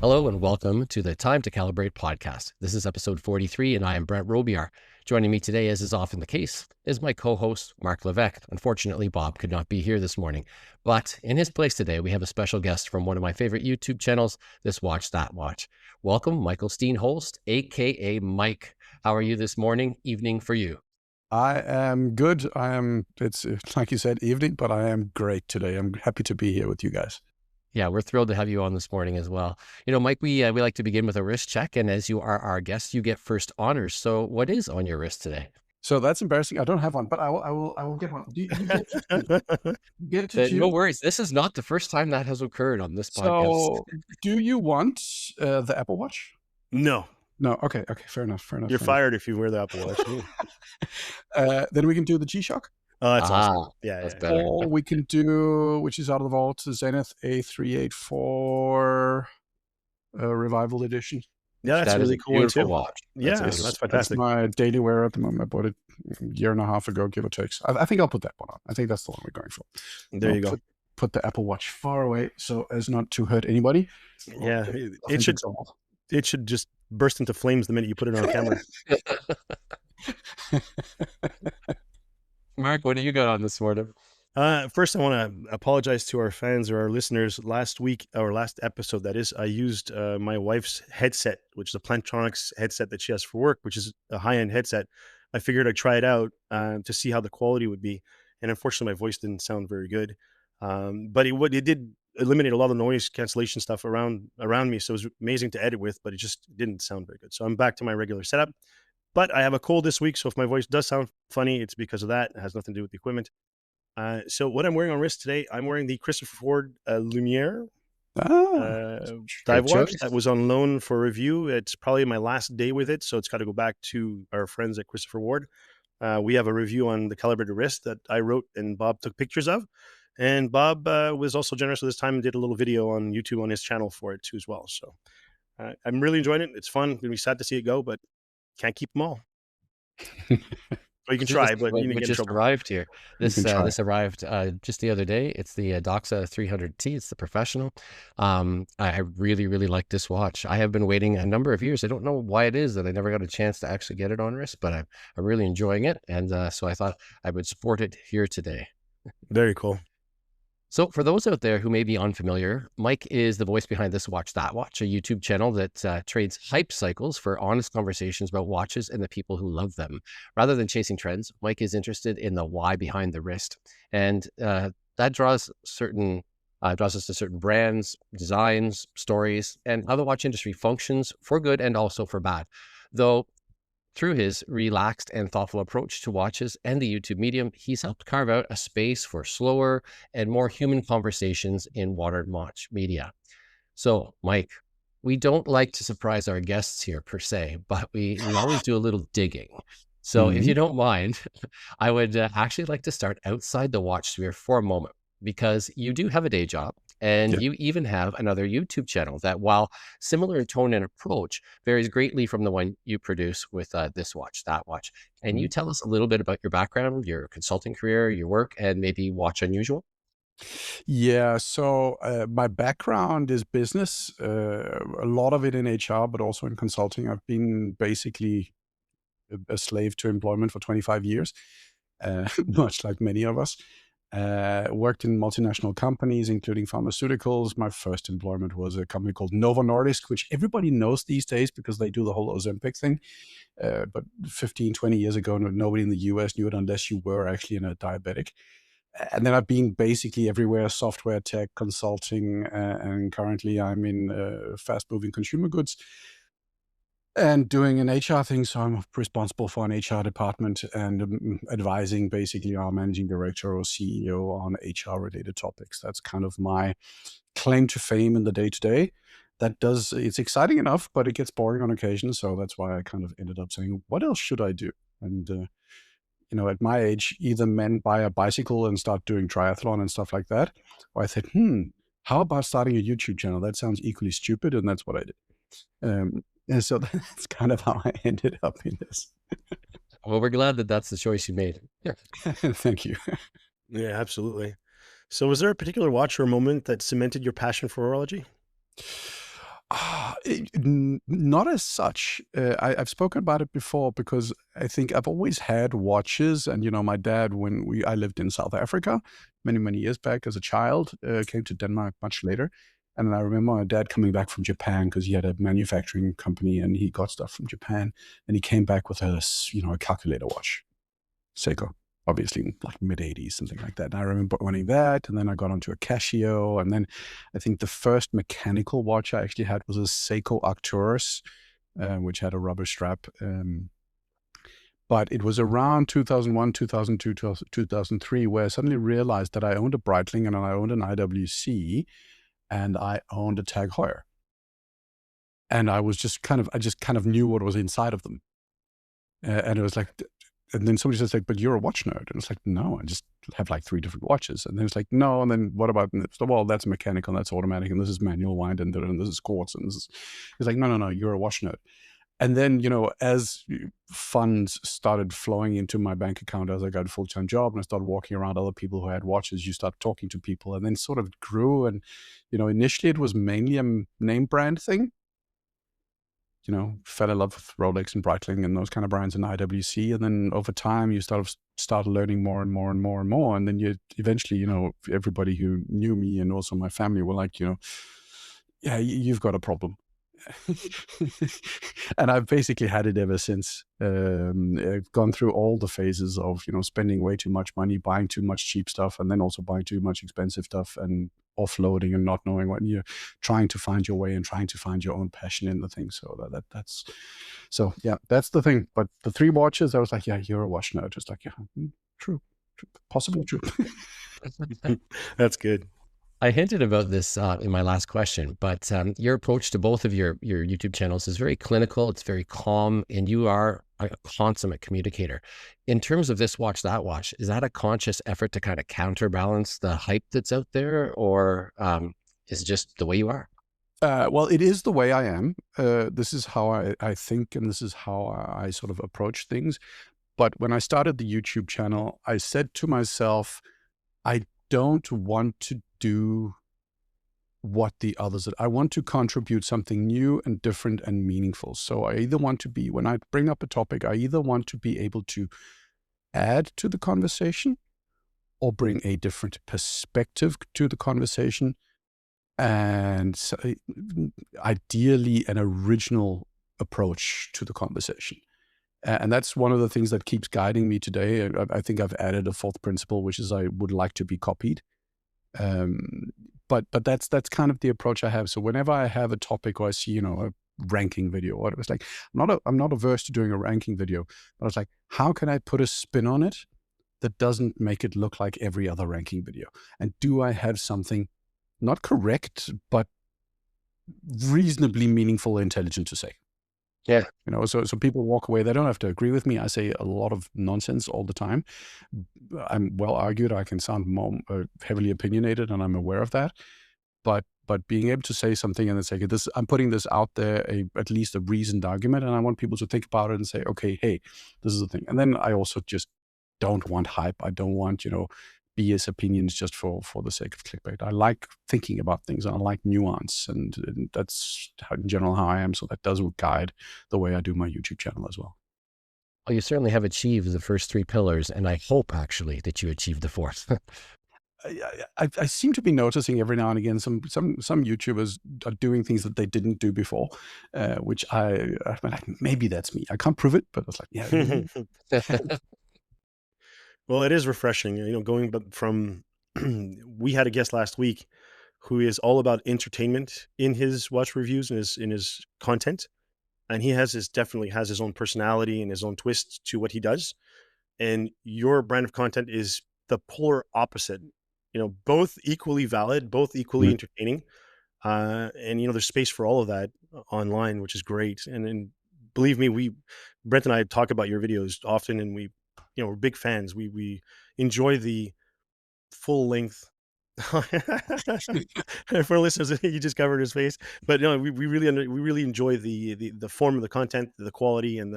Hello and welcome to the Time to Calibrate podcast. This is episode 43 and I am Brent Robiar. Joining me today, as is often the case, is my co-host, Mark Levesque. Unfortunately, Bob could not be here this morning, but in his place today, we have a special guest from one of my favorite YouTube channels, This Watch, That Watch. Welcome, Michael Steen Holst, aka Mike. How are you this morning, evening for you? I am good. It's like you said, evening, but I am great today. I'm happy to be here with you guys. Yeah, we're thrilled to have you on this morning as well. You know, Mike, we like to begin with a wrist check, and as you are our guest, you get first honors. So what is on your wrist today? So that's embarrassing. I don't have one, but I will get one. Do you get to get to choose? No worries. This is not the first time that has occurred on this podcast. So, do you want the Apple Watch? No. No. Okay. Fair enough. You're fired if you wear the Apple Watch. Then we can do the G-Shock. Oh, that's awesome. Yeah, that's better. Or we can do, which is out of the vault, the Zenith A384 Revival Edition. Yeah, that's really cool too. Watch. That's fantastic. That's my daily wear at the moment. I bought it a year and a half ago, give or take. I think I'll put that one on. I think that's the one we're going for. There you go. Put the Apple Watch far away so as not to hurt anybody. Yeah, it should just burst into flames the minute you put it on camera. Mark, what do you got on this morning? First, I want to apologize to our fans or our listeners. Last week, or last episode, that is, I used my wife's headset, which is a Plantronics headset that she has for work, which is a high-end headset. I figured I'd try it out to see how the quality would be. And unfortunately, my voice didn't sound very good. But it did eliminate a lot of the noise cancellation stuff around me. So it was amazing to edit with, but it just didn't sound very good. So I'm back to my regular setup. But I have a cold this week, so if my voice does sound funny, it's because of that. It has nothing to do with the equipment. So what I'm wearing on wrist today, I'm wearing the Christopher Ford Lumiere dive watch that was on loan for review. It's probably my last day with it, so it's got to go back to our friends at Christopher Ward. We have a review on the calibrated wrist that I wrote and Bob took pictures of. And Bob was also generous with his time and did a little video on YouTube on his channel for it too as well. So I'm really enjoying it. It's fun. It'll be sad to see it go, but can't keep them all. Or you can try, but you just arrived here. This arrived just the other day. It's the Doxa 300T. It's the professional. I really, really like this watch. I have been waiting a number of years. I don't know why it is that I never got a chance to actually get it on wrist, but I'm really enjoying it. And so I thought I would sport it here today. Very cool. So for those out there who may be unfamiliar, Mike is the voice behind This Watch, That Watch, a YouTube channel that trades hype cycles for honest conversations about watches and the people who love them. Rather than chasing trends, Mike is interested in the why behind the wrist. And that draws us to certain brands, designs, stories, and how the watch industry functions for good and also for bad. Though through his relaxed and thoughtful approach to watches and the YouTube medium, he's helped carve out a space for slower and more human conversations in modern watch media. So, Mike, we don't like to surprise our guests here per se, but we always do a little digging. So if you don't mind, I would actually like to start outside the watch sphere for a moment, because you do have a day job. And you even have another YouTube channel that, while similar in tone and approach, varies greatly from the one you produce with This Watch, That Watch. And you tell us a little bit about your background, your consulting career, your work, and maybe Watch Unusual? Yeah, so my background is business, a lot of it in HR, but also in consulting. I've been basically a slave to employment for 25 years, much like many of us. Worked in multinational companies, including pharmaceuticals. My first employment was a company called Novo Nordisk, which everybody knows these days because they do the whole Ozempic thing. But 15, 20 years ago, nobody in the US knew it unless you were actually a diabetic. And then I've been basically everywhere: software, tech, consulting, and currently I'm in fast-moving consumer goods and doing an HR thing. So I'm responsible for an HR department and advising basically our managing director or CEO on HR related topics. That's kind of my claim to fame in the day to day. It's exciting enough, but it gets boring on occasion. So that's why I kind of ended up saying, what else should I do? And, at my age, either men buy a bicycle and start doing triathlon and stuff like that, or I said, how about starting a YouTube channel? That sounds equally stupid. And that's what I did. And so that's kind of how I ended up in this. Well, we're glad that that's the choice you made. Yeah. Thank you. Yeah, absolutely. So was there a particular watch or moment that cemented your passion for horology? Not as such. I've spoken about it before because I think I've always had watches, and my dad, when I lived in South Africa many many years back as a child, came to Denmark much later, and I remember my dad coming back from Japan because he had a manufacturing company and he got stuff from Japan, and he came back with a calculator watch, Seiko, obviously in like mid-80s, something like that. And I remember owning that, and then I got onto a Casio, and then I think the first mechanical watch I actually had was a Seiko Arcturus, which had a rubber strap. But it was around 2001, 2002, 2003 where I suddenly realized that I owned a Breitling and I owned an IWC and I owned a Tag Heuer. And I just kind of knew what was inside of them. And it was like, and then somebody says like, but you're a watch nerd. And it's like, no, I just have like 3 different watches. And then it's like, no. And then what about, and well, that's mechanical, and that's automatic, and this is manual wind, and this is quartz. And it's like, no, you're a watch nerd. And then, as funds started flowing into my bank account as I got a full-time job and I started walking around other people who had watches, you start talking to people, and then sort of grew. And, initially it was mainly a name brand thing. Fell in love with Rolex and Breitling and those kind of brands and IWC. And then over time, you start learning more and more and more and more. And then you eventually, everybody who knew me and also my family were like, yeah, you've got a problem. And I've basically had it ever since. I've gone through all the phases of, spending way too much money, buying too much cheap stuff, and then also buying too much expensive stuff, and offloading and not knowing what you're trying to find your way and trying to find your own passion in the thing. So that's the thing. But the 3 watches, I was like, yeah, you're a watch nerd. Just like, yeah, true, possibly true. That's good. I hinted about this in my last question, but your approach to both of your YouTube channels is very clinical. It's very calm, and you are a consummate communicator. In terms of this watch, that watch, is that a conscious effort to kind of counterbalance the hype that's out there, or is it just the way you are? Well, it is the way I am. This is how I think, and this is how I sort of approach things. But when I started the YouTube channel, I said to myself, I don't want to do what the others did. I want to contribute something new and different and meaningful. So I either want to be, when I bring up a topic, I either want to be able to add to the conversation or bring a different perspective to the conversation, and so, ideally an original approach to the conversation. And that's one of the things that keeps guiding me today. I think I've added a 4th principle, which is I would like to be copied. But that's kind of the approach I have. So whenever I have a topic or I see, a ranking video, or it's like, I'm not averse to doing a ranking video, but it's like, how can I put a spin on it that doesn't make it look like every other ranking video? And do I have something not correct, but reasonably meaningful, intelligent to say? Yeah. So people walk away. They don't have to agree with me. I say a lot of nonsense all the time. I'm well argued. I can sound more heavily opinionated, and I'm aware of that. But being able to say something and then say, this, I'm putting this out there, at least a reasoned argument, and I want people to think about it and say, okay, hey, this is the thing. And then I also just don't want hype. I don't want, BS opinions just for the sake of clickbait. I like thinking about things, and I like nuance, and that's in general how I am. So that does guide the way I do my YouTube channel as well. Well, you certainly have achieved the first 3 pillars, and I hope actually that you achieve the 4th. I seem to be noticing every now and again some YouTubers are doing things that they didn't do before, which I'm like, maybe that's me. I can't prove it, but it's like, yeah. Well, it is refreshing, going from we had a guest last week who is all about entertainment in his watch reviews and in his content, and he definitely has his own personality and his own twist to what he does. And your brand of content is the polar opposite. Both equally valid, both equally entertaining, and there's space for all of that online, which is great. And believe me, Brent and I talk about your videos often, and we're big fans. We enjoy the full length. For listeners, you just covered his face, but no, we really enjoy the form of the content, the quality, and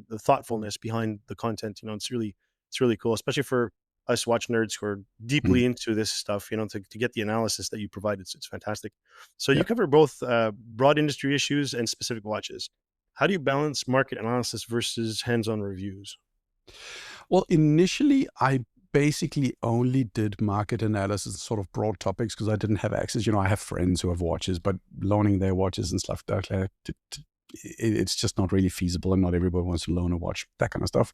the thoughtfulness behind the content. It's really cool, especially for us watch nerds who are Mm. deeply into this stuff, to get the analysis that you provide. It's fantastic. So you Yeah. cover both broad industry issues and specific watches. How do you balance market analysis versus hands-on reviews? Well, initially, I basically only did market analysis, sort of broad topics, because I didn't have access. I have friends who have watches, but loaning their watches and stuff like that, it's just not really feasible, and not everybody wants to loan a watch, that kind of stuff.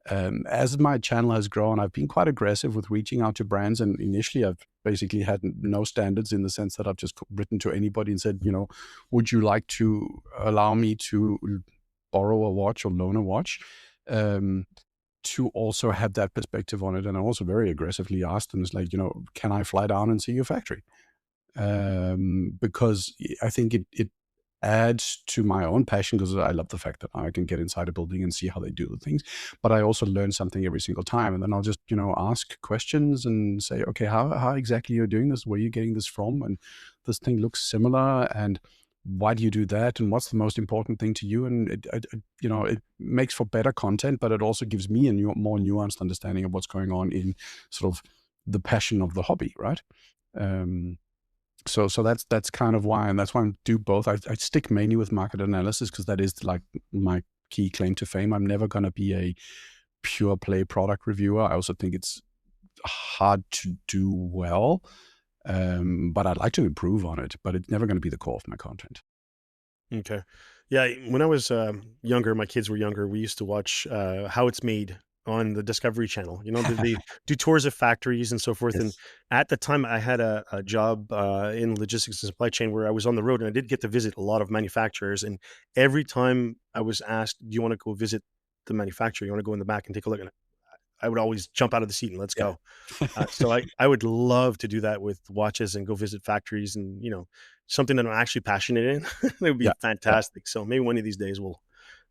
As my channel has grown, I've been quite aggressive with reaching out to brands, and initially I've basically had no standards, in the sense that I've just written to anybody and said, would you like to allow me to borrow a watch or loan a watch? Um, to also have that perspective on it. And I also very aggressively asked them, it's like, can I fly down and see your factory? Because I think it adds to my own passion, because I love the fact that I can get inside a building and see how they do the things. But I also learn something every single time. And then I'll just, ask questions and say, okay, how exactly you're doing this? Where are you getting this from? And this thing looks similar. And why do you do that? And what's the most important thing to you? And it makes for better content, but it also gives me a more nuanced understanding of what's going on in sort of the passion of the hobby, right? Um, so that's kind of why, and that's why I do both. I stick mainly with market analysis, because that is like my key claim to fame. I'm never going to be a pure play product reviewer. I also think it's hard to do well, but I'd like to improve on it. But it's never going to be the core of my content. Okay. Yeah, when I was younger, my kids were younger, we used to watch How It's Made on the Discovery Channel. They do tours of factories and so forth. And Yes. at the time, I had a job in logistics and supply chain where I was on the road, and I did get to visit a lot of manufacturers. And every time I was asked, "Do you want to go visit the manufacturer? You want to go in the back and take a look?" And I would always jump out of the seat and let's Yeah. go. So I would love to do that with watches and go visit factories, and something that I'm actually passionate in. It would be Yeah. Yeah. fantastic. So maybe one of these days we'll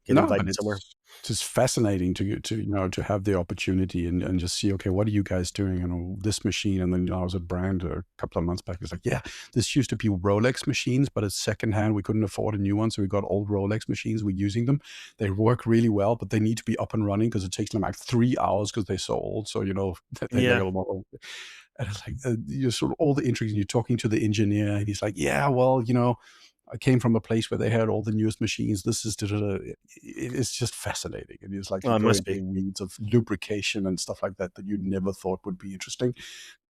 get No, but invited somewhere. it's just fascinating to have the opportunity and just see, okay, what are you guys doing? And this machine. And then I was at Brand a couple of months back. It's like, yeah, this used to be Rolex machines, but it's secondhand. We couldn't afford a new one, so we got old Rolex machines. We're using them. They work really well, but they need to be up and running, because it takes them like 3 hours, because they're so old. So they're like Yeah. a little more. And it's like, you're sort of all the intrigues, and you're talking to the engineer, and he's like, yeah, well, I came from a place where they had all the newest machines. This is it's just fascinating. And it's like Oh, you it go must into be. the weeds of lubrication and stuff like that you never thought would be interesting,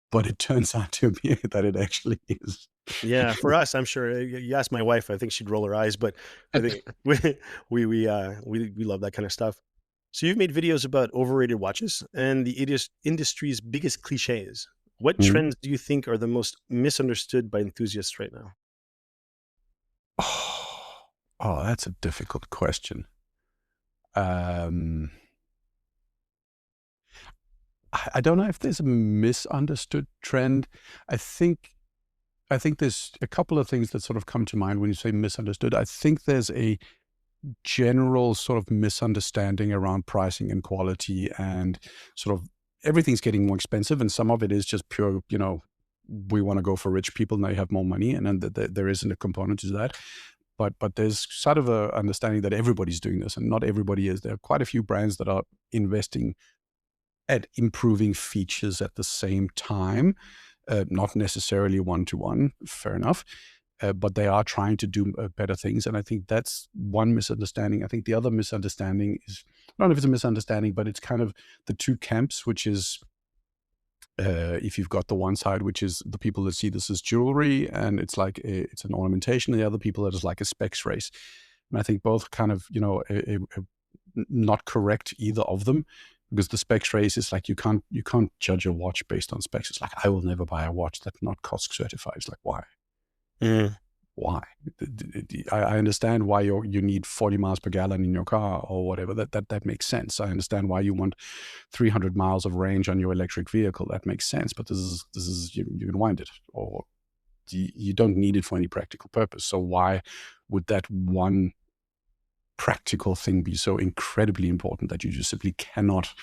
but it turns out to be that it actually is. Yeah, for us, I'm sure. You ask my wife, I think she'd roll her eyes, but I think we love that kind of stuff. So you've made videos about overrated watches and the industry's biggest cliches. What Mhm. trends do you think are the most misunderstood by enthusiasts right now? Oh, that's a difficult question. Um, I don't know if there's a misunderstood trend. I think I think there's a couple of things that sort of come to mind when you say misunderstood. I think there's a general sort of misunderstanding around pricing and quality, and sort of everything's getting more expensive, and some of it is just pure, we want to go for rich people, now you have more money, and then there isn't a component to that. But there's sort of a understanding that everybody's doing this, and not everybody is. There are quite a few brands that are investing at improving features at the same time, not necessarily one to one, fair enough, but they are trying to do better things. And I think that's one misunderstanding. I think the other misunderstanding is, I don't know if it's a misunderstanding, but it's kind of the two camps, which is, if you've got the one side, which is the people that see this as jewelry and it's like it's an ornamentation, and the other people that is like a specs race. And I think both kind of, not correct either of them, because the specs race is like, you can't judge a watch based on specs. It's like, I will never buy a watch that's not COSC certified. It's like, why? Mm, Why? I understand why you need 40 miles per gallon in your car or whatever. That makes sense. I understand why you want 300 miles of range on your electric vehicle. That makes sense. But this is you can wind it, or you don't need it for any practical purpose. So why would that one practical thing be so incredibly important that you just simply cannot,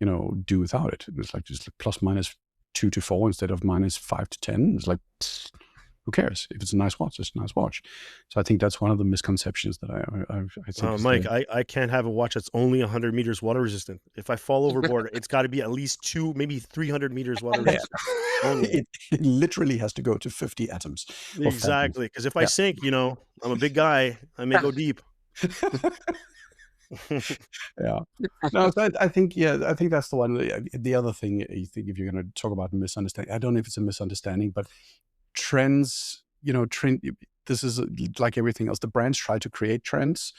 do without it? It's like just like plus minus 2 to 4 instead of minus 5 to 10. It's like, who cares? If it's a nice watch, it's a nice watch. So I think that's one of the misconceptions that I think is Mike, there. I can't have a watch that's only 100 meters water resistant. If I fall overboard, it's got to be at least 2, maybe 300 meters water Yeah. resistant. Only. It literally has to go to 50 atoms or fathoms. Exactly. Because if I Yeah. sink, I'm a big guy. I may go deep. Yeah. No, so I think, yeah, I think that's the one. The other thing, I think if you're going to talk about misunderstanding, I don't know if it's a misunderstanding, but trends, this is like everything else. The brands try to create trends,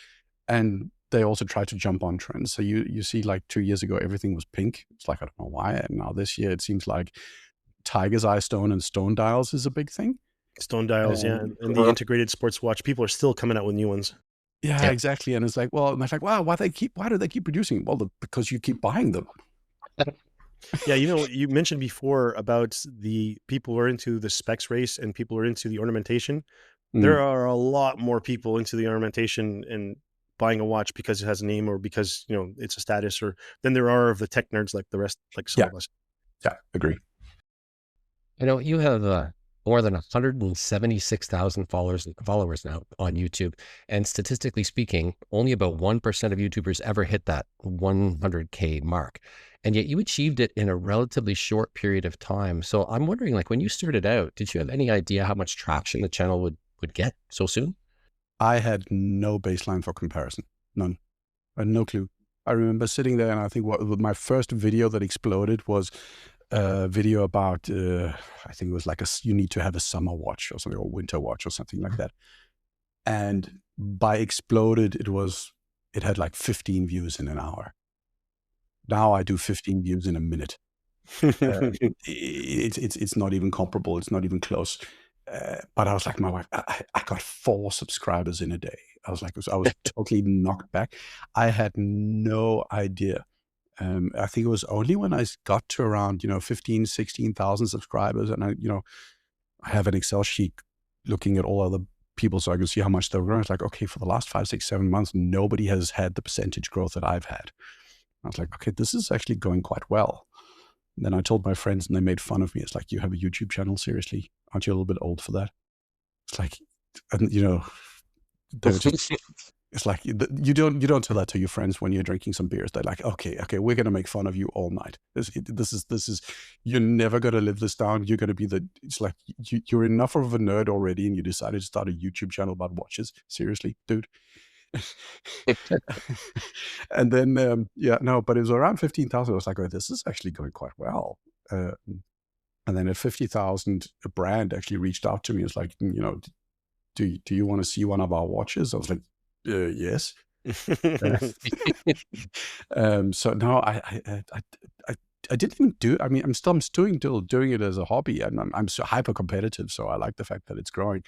and they also try to jump on trends. So you see, like 2 years ago, everything was pink. It's like, I don't know why. And now this year, it seems like tiger's eye stone and stone dials is a big thing. Stone dials, yeah. And the integrated sports watch, people are still coming out with new ones. Yeah, exactly. And it's like, well, and it's like, wow, why do they keep producing? Well, because you keep buying them. Yeah, you mentioned before about the people who are into the specs race and people who are into the ornamentation. There are a lot more people into the ornamentation and buying a watch because it has a name or because, it's a status, or than there are of the tech nerds like the rest, like some of us. Yeah, agree. You have more than 176,000 followers now on YouTube. And statistically speaking, only about 1% of YouTubers ever hit that 100K mark. And yet you achieved it in a relatively short period of time. So I'm wondering, like, when you started out, did you have any idea how much traction the channel would get so soon? I had no baseline for comparison. None. I had no clue. I remember sitting there, and I think my first video that exploded was a video about, I think it was like you need to have a summer watch or something, or winter watch or something like that. And by exploded, it had like 15 views in an hour. Now I do 15 views in a minute. It's not even comparable. It's not even close. But I was like, my wife, I got 4 subscribers in a day. I was like, I was totally knocked back. I had no idea. I think it was only when I got to around, 15, 16,000 subscribers, and I have an Excel sheet looking at all other people so I can see how much they're growing. It's like, okay, for the last 5, 6, 7 months, nobody has had the percentage growth that I've had. I was like, okay, this is actually going quite well. And then I told my friends, and they made fun of me. It's like, you have a YouTube channel? Seriously? Aren't you a little bit old for that? It's like, and they were just, it's like, you don't tell that to your friends when you're drinking some beers. They're like, okay, we're going to make fun of you all night. This is, you're never going to live this down. You're going to be it's like, you're enough of a nerd already, and you decided to start a YouTube channel about watches. Seriously, dude. And then, but it was around 15,000. I was like, oh, this is actually going quite well. And then at 50,000, a brand actually reached out to me. It's like, do you want to see one of our watches? I was like, yes. So no, I didn't even do. I mean, I'm still doing it as a hobby, and I'm so hyper competitive. So I like the fact that it's growing,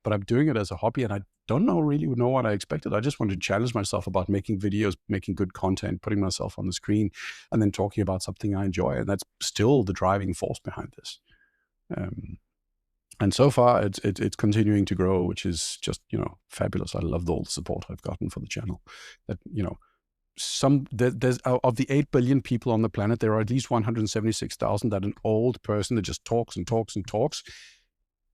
but I'm doing it as a hobby, and I don't really know what I expected. I just wanted to challenge myself about making videos, making good content, putting myself on the screen, and then talking about something I enjoy, and that's still the driving force behind this. And so far, it's continuing to grow, which is just fabulous. I love all the support I've gotten for the channel. That there's of the 8 billion people on the planet, there are at least 176,000 that an old person that just talks and talks and talks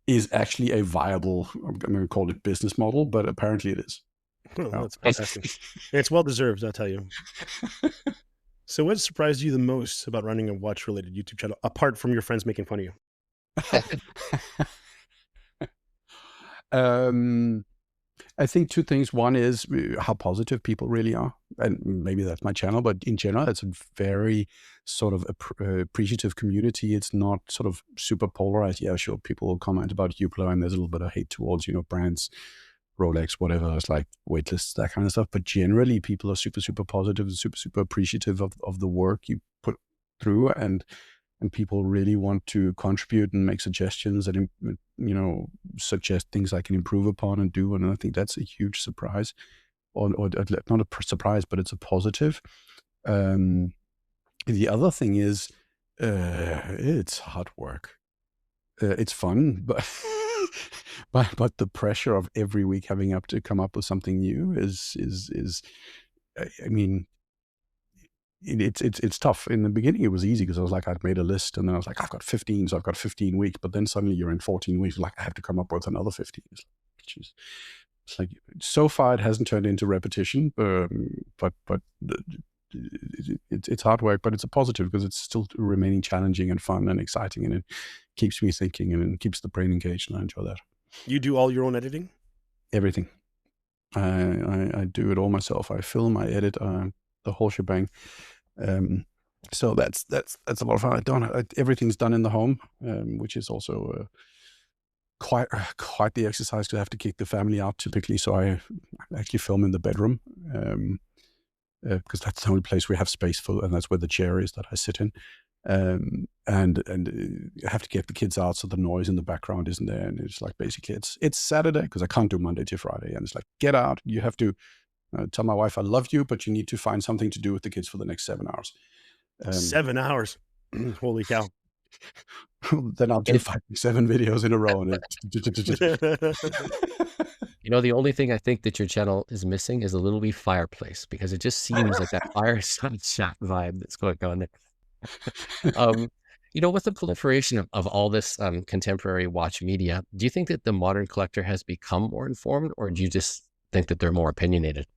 is actually a viable, I'm going to call it, business model, but apparently it is. Oh, that's fantastic. It's well deserved, I'll tell you. So what surprised you the most about running a watch related YouTube channel, apart from your friends making fun of you? I think 2 things. One is how positive people really are, and maybe that's my channel, but in general, it's a very sort of appreciative community. It's not sort of super polarized. Yeah, sure, people will comment about Hublot, and there's a little bit of hate towards brands, Rolex, whatever. It's like waitlists, that kind of stuff. But generally, people are super, super positive and super, super appreciative of the work you put through, and people really want to contribute and make suggestions and suggest things I can improve upon and do. And I think that's a huge surprise, or not a surprise, but it's a positive. The other thing is, it's hard work. It's fun, but but the pressure of every week having to come up with something new is I mean, it's tough. In the beginning, it was easy because I was like, I'd made a list, and then I was like, I've got 15, so I've got 15 weeks. But then suddenly you're in 14 weeks, like I have to come up with another 15. It's like so far it hasn't turned into repetition, but it's hard work, but it's a positive because it's still remaining challenging and fun and exciting, and it keeps me thinking and it keeps the brain engaged, and I enjoy that. You do all your own editing? Everything. I do it all myself. I film, I edit, the whole shebang. So that's a lot of fun. Everything's done in the home, which is also quite the exercise because I have to kick the family out typically. So I actually film in the bedroom because that's the only place we have space for, and that's where the chair is that I sit in. And I have to get the kids out so the noise in the background isn't there. And it's like basically it's Saturday because I can't do Monday to Friday, and it's like get out. You have to tell my wife I love you, but you need to find something to do with the kids for the next 7 hours. 7 hours. Holy cow. Then I'll do 7 videos in a row. And the only thing I think that your channel is missing is a little wee fireplace, because it just seems like that fireside chat vibe that's going on there. With the proliferation of all this contemporary watch media, do you think that the modern collector has become more informed, or do you just think that they're more opinionated?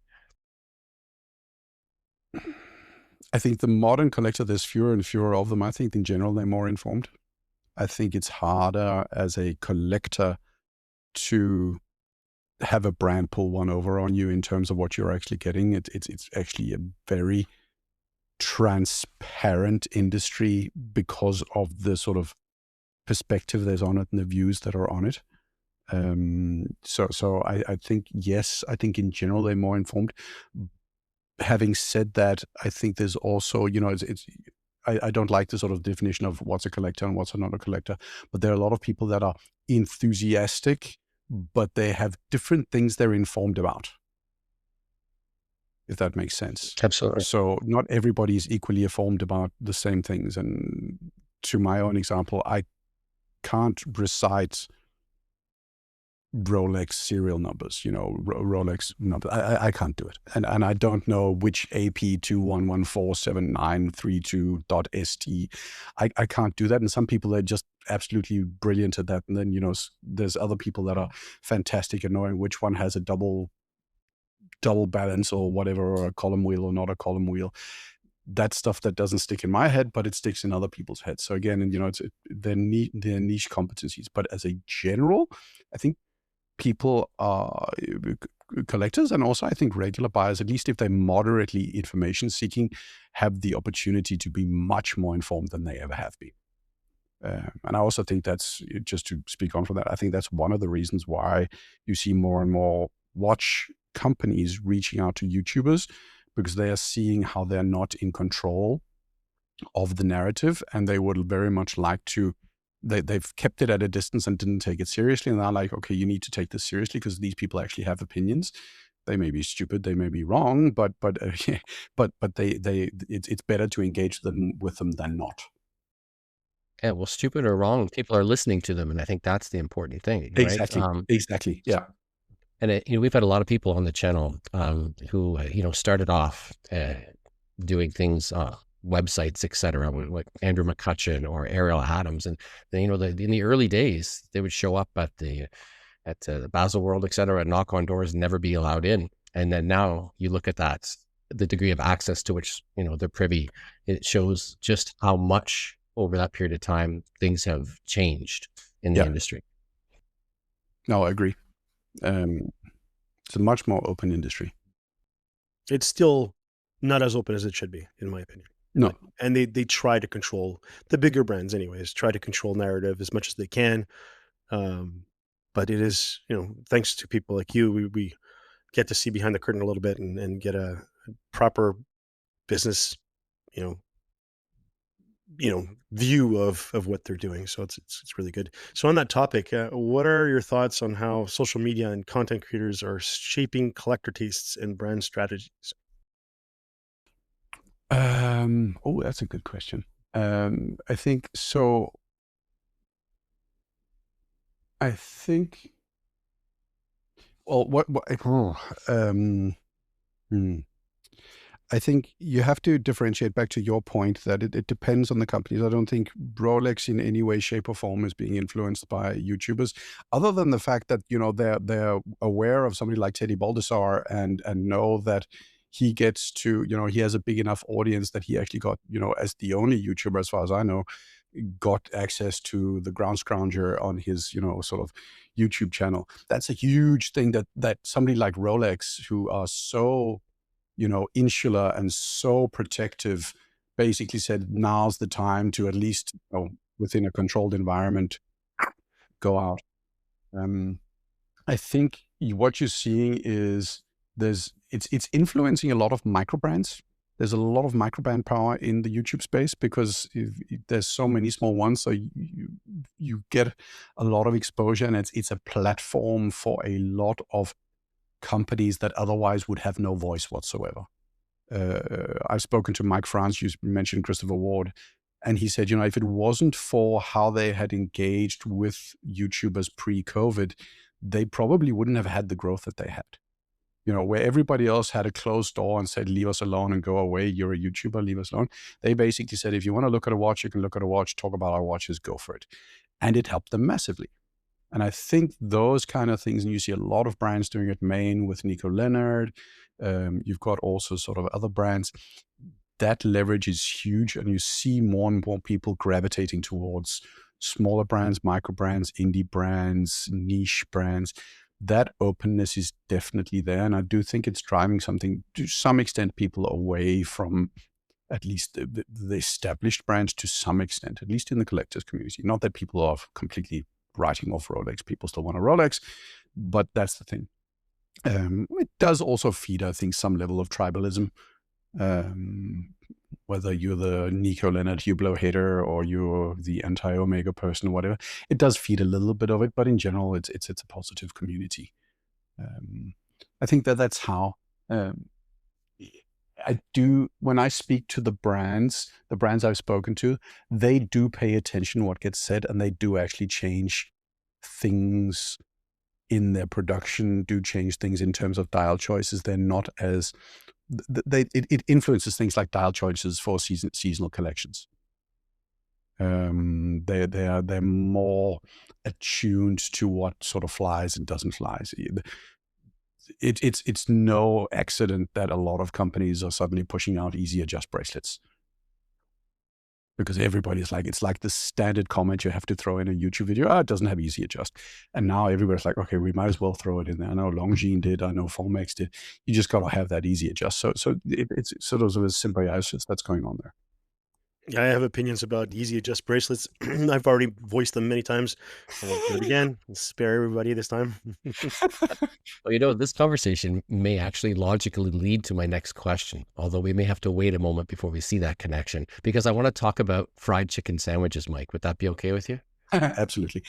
I think the modern collector, there's fewer and fewer of them. I think in general, they're more informed. I think it's harder as a collector to have a brand pull one over on you in terms of what you're actually getting. It's actually a very transparent industry because of the sort of perspective there's on it and the views that are on it. So I think, yes, I think in general they're more informed. Having said that, I think there's also, I don't like the sort of definition of what's a collector and what's not a collector, but there are a lot of people that are enthusiastic, but they have different things they're informed about, if that makes sense. Absolutely. So not everybody is equally informed about the same things. And to my own example, I can't recite Rolex serial numbers, Rolex numbers. I can't do it. And I don't know which AP21147932.ST. I can't do that. And some people are just absolutely brilliant at that. And then, there's other people that are fantastic at knowing which one has a double balance or whatever, or a column wheel or not a column wheel. That's stuff that doesn't stick in my head, but it sticks in other people's heads. So again, they're niche competencies. But as a general, I think people are collectors, and also I think regular buyers, at least if they're moderately information seeking, have the opportunity to be much more informed than they ever have been. And I also think that's, just to speak on for that, I think that's one of the reasons why you see more and more watch companies reaching out to YouTubers, because they are seeing how they're not in control of the narrative, and they would very much like to. They've kept it at a distance and didn't take it seriously, and they're like, okay, you need to take this seriously because these people actually have opinions. They may be stupid, they may be wrong, but it's better to engage with them than not. Yeah, well, stupid or wrong, people are listening to them, and I think that's the important thing, right? Exactly. Yeah. And we've had a lot of people on the channel who started off doing things, websites, etc., like Andrew McCutcheon or Ariel Adams, and then, in the early days they would show up at the Basel World, etc., and knock on doors and never be allowed in. And then now you look at that, the degree of access to which they're privy. It shows just how much over that period of time things have changed in the industry. No, I agree. It's a much more open industry. It's still not as open as it should be, in my opinion. No. And they try to control, the bigger brands anyways, try to control narrative as much as they can. But it is, thanks to people like you, we get to see behind the curtain a little bit and get a proper business, view of what they're doing. So it's really good. So on that topic, what are your thoughts on how social media and content creators are shaping collector tastes and brand strategies? Oh, that's a good question. I think so. Well, I think you have to differentiate back to your point that it depends on the companies. I don't think Rolex in any way, shape, or form is being influenced by YouTubers, other than the fact that they're aware of somebody like Teddy Baldessar and know that he gets to he has a big enough audience that he actually got as the only YouTuber, as far as I know, got access to the ground scrounger on his sort of YouTube channel. That's a huge thing that somebody like Rolex, who are so insular and so protective, basically said, now's the time to at least, within a controlled environment, go out. I think what you're seeing is it's influencing a lot of micro brands. There's a lot of micro brand power in the YouTube space because there's so many small ones, so you get a lot of exposure, and it's a platform for a lot of companies that otherwise would have no voice whatsoever. I've spoken to Mike France, you mentioned Christopher Ward, and he said, if it wasn't for how they had engaged with YouTubers pre-COVID, they probably wouldn't have had the growth that they had. Where everybody else had a closed door and said, leave us alone and go away, you're a YouTuber, leave us alone. They basically said, if you want to look at a watch, you can look at a watch, talk about our watches, go for it. And it helped them massively. And I think those kind of things, and you see a lot of brands doing it, Maine with Nico Leonard, you've got also sort of other brands. That leverage is huge, and you see more and more people gravitating towards smaller brands, micro brands, indie brands, niche brands. That openness is definitely there, and I do think it's driving something, to some extent, people away from at least the established brands to some extent, at least in the collectors community. Not that people are completely writing off Rolex. People still want a Rolex, but that's the thing. It does also feed, I think, some level of tribalism. Whether you're the Nico Leonard Hublot hater or you're the anti-Omega person or whatever, it does feed a little bit of it, but in general, it's a positive community. I think that's how I do, when I speak to the brands I've spoken to, they do pay attention to what gets said, and they do actually change things in their production, do change things in terms of dial choices. They're not as, it influences things like dial choices for seasonal collections. They're more attuned to what sort of flies and doesn't fly. It's no accident that a lot of companies are suddenly pushing out easy adjust bracelets, because everybody's like, it's like the standard comment you have to throw in a YouTube video. It doesn't have easy adjust. And now everybody's like, okay, we might as well throw it in there. I know Longines did. I know Formex did. You just got to have that easy adjust. So it's sort of a symbiosis that's going on there. I have opinions about easy adjust bracelets. I've already voiced them many times. I won't do it again. Spare everybody this time. Well, this conversation may actually logically lead to my next question, although we may have to wait a moment before we see that connection, because I want to talk about fried chicken sandwiches, Mike. Would that be okay with you? Absolutely.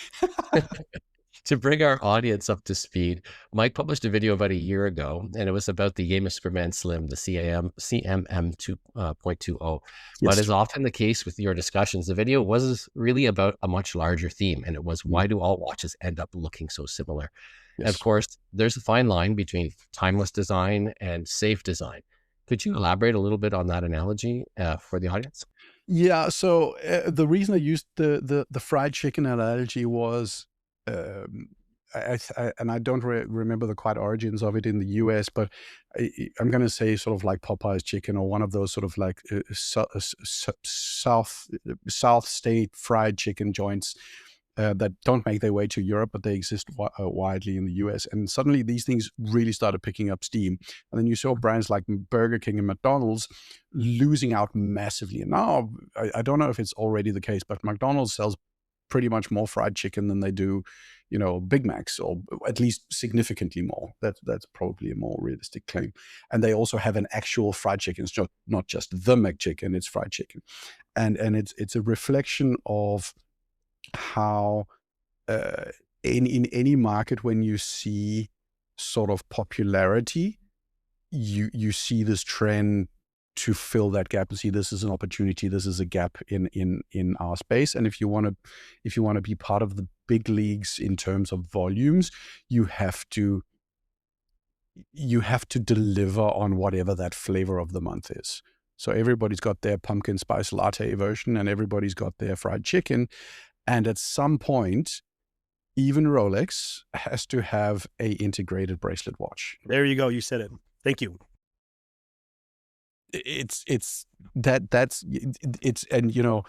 To bring our audience up to speed, Mike published a video about a year ago, and it was about the Game of Superman Slim, the CMM 2.20. Yes. But as often the case with your discussions, the video was really about a much larger theme, and it was, why do all watches end up looking so similar? Yes. And of course, there's a fine line between timeless design and safe design. Could you elaborate a little bit on that analogy for the audience? Yeah. So the reason I used the fried chicken analogy was, and I don't remember the quite origins of it in the US, but I'm going to say sort of like Popeye's chicken, or one of those sort of like South state fried chicken joints that don't make their way to Europe, but they exist widely in the US. And suddenly these things really started picking up steam. And then you saw brands like Burger King and McDonald's losing out massively. And now, I don't know if it's already the case, but McDonald's sells pretty much more fried chicken than they do, Big Macs, or at least significantly more. That's probably a more realistic claim. And they also have an actual fried chicken. It's not just the McChicken, it's fried chicken. And it's a reflection of how in any market, when you see sort of popularity, you see this trend to fill that gap and see this is an opportunity, this is a gap in our space. And if you want to be part of the big leagues in terms of volumes, you have to you have to deliver on whatever that flavor of the month is. So everybody's got their pumpkin spice latte version, and everybody's got their fried chicken. And at some point, even Rolex has to have a integrated bracelet watch. There you go. You said it. Thank you. And you know,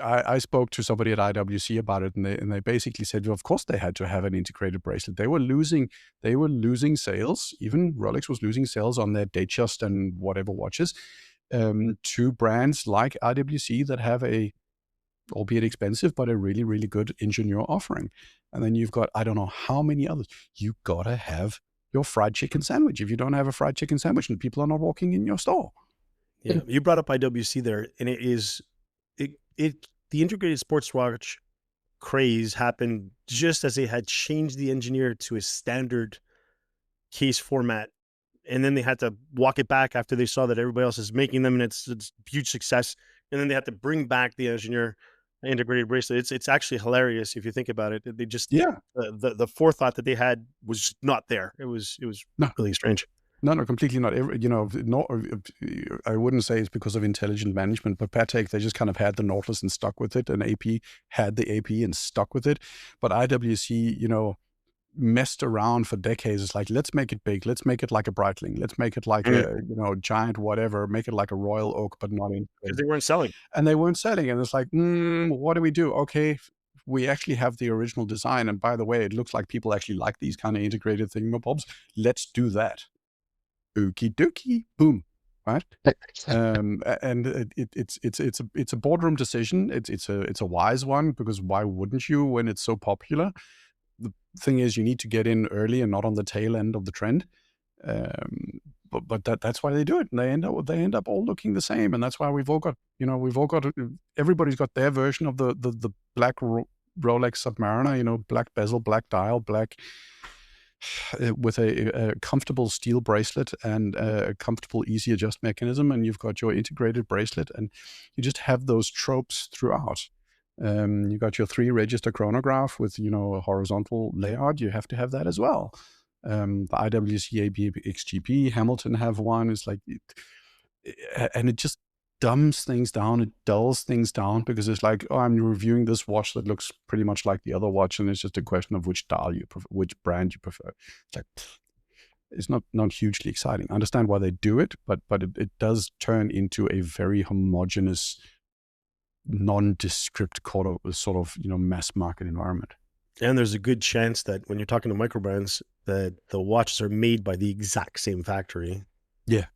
I spoke to somebody at IWC about it, and they basically said, well, of course they had to have an integrated bracelet. They were losing sales. Even Rolex was losing sales on their Datejust and whatever watches to brands like IWC that have a, albeit expensive, but a really, really good ingenieur offering. And then you've got, I don't know how many others. You gotta have your fried chicken sandwich. If you don't have a fried chicken sandwich, and people are not walking in your store. Yeah, you brought up IWC there, and the integrated sports watch craze happened just as they had changed the engineer to a standard case format, and then they had to walk it back after they saw that everybody else is making them, and it's huge success. And then they had to bring back the engineer integrated bracelet. It's actually hilarious if you think about it. They just Yeah. The forethought that they had was just not there. It was No. really strange. No, completely not. You know, I wouldn't say it's because of intelligent management, but Patek, they just kind of had the Nautilus and stuck with it, and AP had the AP and stuck with it. But IWC, you know, messed around for decades. It's like, let's make it big. Let's make it like a Breitling. Let's make it like a, you know, giant whatever. Make it like a Royal Oak, but not in. Because they weren't selling. And they weren't selling. And it's like, what do we do? Okay, we actually have the original design. And by the way, it looks like people actually like these kind of integrated thingamabobs. Let's do that. Okie dokie, boom, right? And it's a boardroom decision. It's a wise one, because why wouldn't you when it's so popular? The thing is, you need to get in early and not on the tail end of the trend. But that's why they do it, and they end up all looking the same, and that's why we've all got everybody's got their version of the black Rolex Submariner, you know, black bezel, black dial, black. With a comfortable steel bracelet and a comfortable easy adjust mechanism, and you've got your integrated bracelet, and you just have those tropes throughout. You got your 3-register chronograph with, you know, a horizontal layout. You have to have that as well. The IWC ABXGP, Hamilton have one. It's like, and it just dumbs things down, it dulls things down, because it's like, oh, I'm reviewing this watch that looks pretty much like the other watch, and it's just a question of which dial you prefer, which brand you prefer. It's like, it's not hugely exciting. I understand why they do it, but it does turn into a very homogeneous, nondescript sort of, you know, mass market environment. And there's a good chance that when you're talking to micro brands, that the watches are made by the exact same factory. Yeah.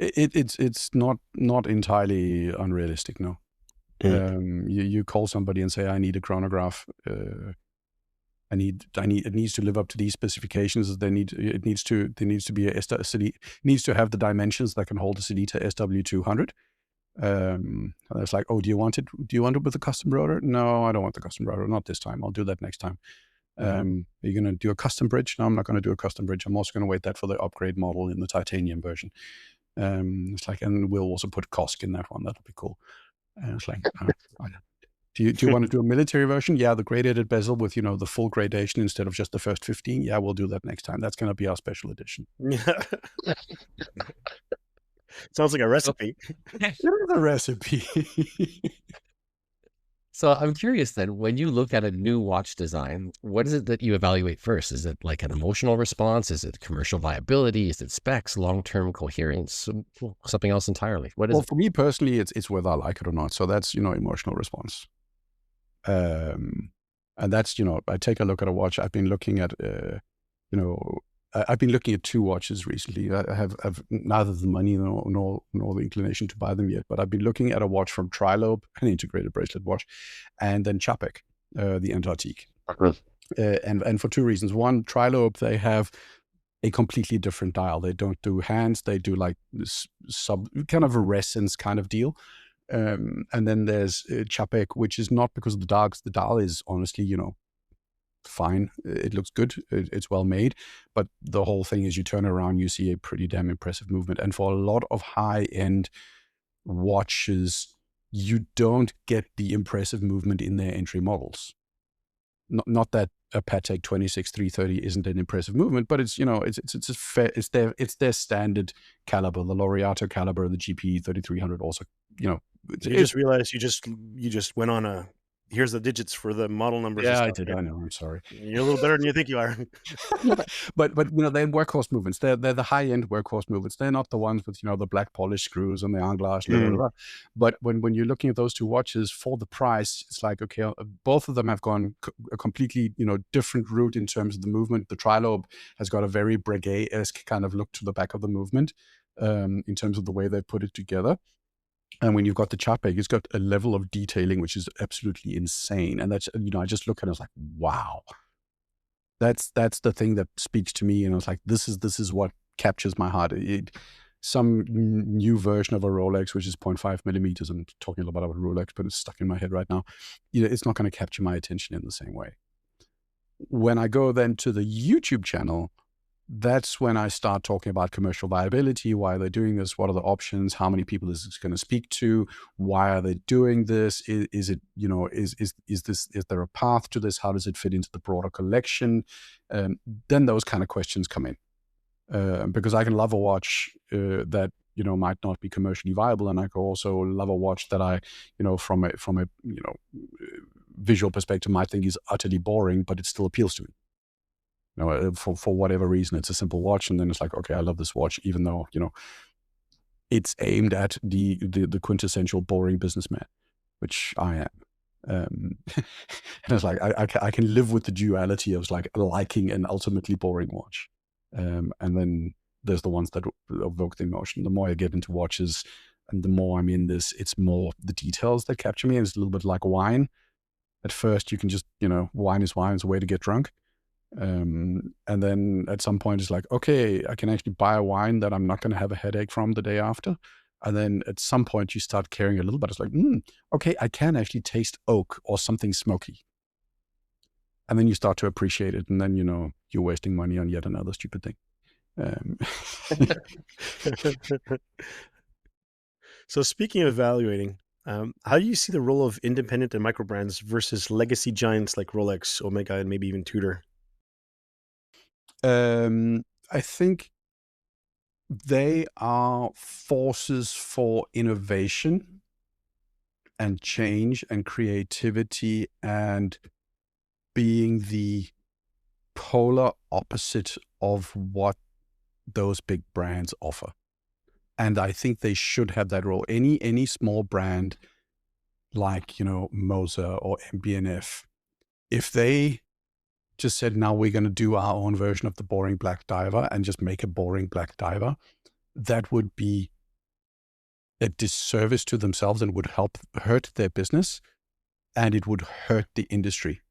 It's not entirely unrealistic, no. You call somebody and say, I need a chronograph. It needs to live up to these specifications. It needs to be it needs to have the dimensions that can hold a Sedita SW200. It's like, oh, do you want it with a custom rotor? No, I don't want the custom rotor. Not this time. I'll do that next time. Are you going to do a custom bridge? No, I'm not going to do a custom bridge. I'm also going to wait that for the upgrade model in the titanium version. It's like, and we'll also put COSC in that one. That'll be cool. And it's like, do you want to do a military version? Yeah, the gradated bezel with, you know, the full gradation instead of just the first 15. Yeah, we'll do that next time. That's going to be our special edition. Yeah. Sounds like a recipe. It is a recipe. So I'm curious then, when you look at a new watch design, what is it that you evaluate first? Is it like an emotional response? Is it commercial viability? Is it specs, long-term coherence, something else entirely? What is Well, for me personally, it's whether I like it or not. So that's, you know, emotional response. And that's, you know, I take a look at a watch. I've been looking at, I've been looking at 2 watches recently. I've neither the money nor the inclination to buy them yet, but I've been looking at a watch from Trilobe, an integrated bracelet watch, and then Chapek, the Antarctique. And for 2 reasons. One, Trilobe, they have a completely different dial. They don't do hands. They do like this kind of a Resonance kind of deal. And then there's Chapek, which is not because of the dials. The dial is honestly, you know, fine. It looks good. It's well made. But the whole thing is, you turn around, you see a pretty damn impressive movement. And for a lot of high-end watches, you don't get the impressive movement in their entry models. Not that a Patek 26330 isn't an impressive movement, but it's, it's a fair, it's their standard caliber. The Laureato caliber, the GP 3300 also, You just realized you just went on a here's the digits for the model numbers and yeah, I stuff. did. Yeah. I know. I'm sorry. You're a little better than you think you are. but they're workhorse movements. They're the high end workhorse movements. They're not the ones with the black polish screws and the anglash. But when you're looking at those two watches for the price, it's like, okay, both of them have gone a completely different route in terms of the movement. The Trilobe has got a very Breguet-esque kind of look to the back of the movement, in terms of the way they put it together. And when you've got the Chapek, it's got a level of detailing which is absolutely insane. And that's, I just look at it, I was like, wow. That's the thing that speaks to me. It's like, this is what captures my heart. Some new version of a Rolex, which is 0.5 millimeters. I'm talking a lot about a Rolex, but it's stuck in my head right now. It's not going to capture my attention in the same way. When I go then to the YouTube channel, that's when I start talking about commercial viability. Why are they doing this? What are the options? How many people is this going to speak to? Why are they doing this? Is it, is there a path to this? How does it fit into the broader collection? Then those kind of questions come in, because I can love a watch that might not be commercially viable, and I can also love a watch that I, from a visual perspective, might think is utterly boring, but it still appeals to me. For whatever reason, it's a simple watch, and then it's like, okay, I love this watch, even though it's aimed at the quintessential boring businessman, which I am. And it's like I can live with the duality of like liking an ultimately boring watch, and then there's the ones that evoke the emotion. The more I get into watches, and the more I'm in this, it's more the details that capture me. And it's a little bit like wine. At first, you can just wine is wine; it's a way to get drunk. And then at some point it's like, okay, I can actually buy a wine that I'm not going to have a headache from the day after. And then at some point you start caring a little bit. It's like, okay, I can actually taste oak or something smoky. And then you start to appreciate it. And then, you're wasting money on yet another stupid thing. So speaking of evaluating, how do you see the role of independent and micro brands versus legacy giants like Rolex, Omega, and maybe even Tudor? I think they are forces for innovation and change and creativity and being the polar opposite of what those big brands offer. And I think they should have that role. Any small brand like, Moser or MB&F, if they just said, now we're going to do our own version of the boring black diver and just make a boring black diver, that would be a disservice to themselves and would hurt their business, and it would hurt the industry,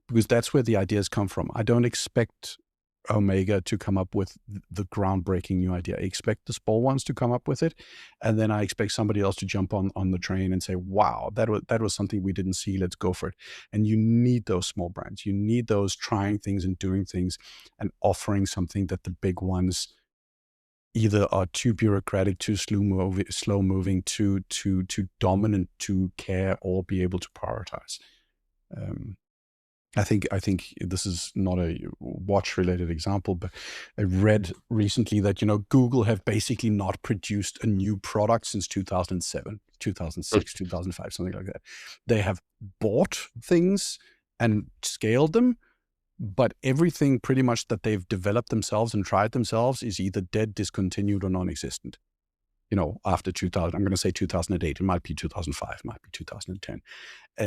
because that's where the ideas come from. I don't expect Omega to come up with the groundbreaking new idea. I expect the small ones to come up with it, and then I expect somebody else to jump on the train and say, wow, that was something we didn't see, let's go for it. And you need those small brands. You need those trying things and doing things and offering something that the big ones either are too bureaucratic, too slow moving, too dominant to care or be able to prioritize. I think this is not a watch-related example, but I read recently that, Google have basically not produced a new product since 2007, 2006, 2005, something like that. They have bought things and scaled them, but everything pretty much that they've developed themselves and tried themselves is either dead, discontinued, or non-existent. After 2000, I'm going to say 2008, it might be 2005, it might be 2010.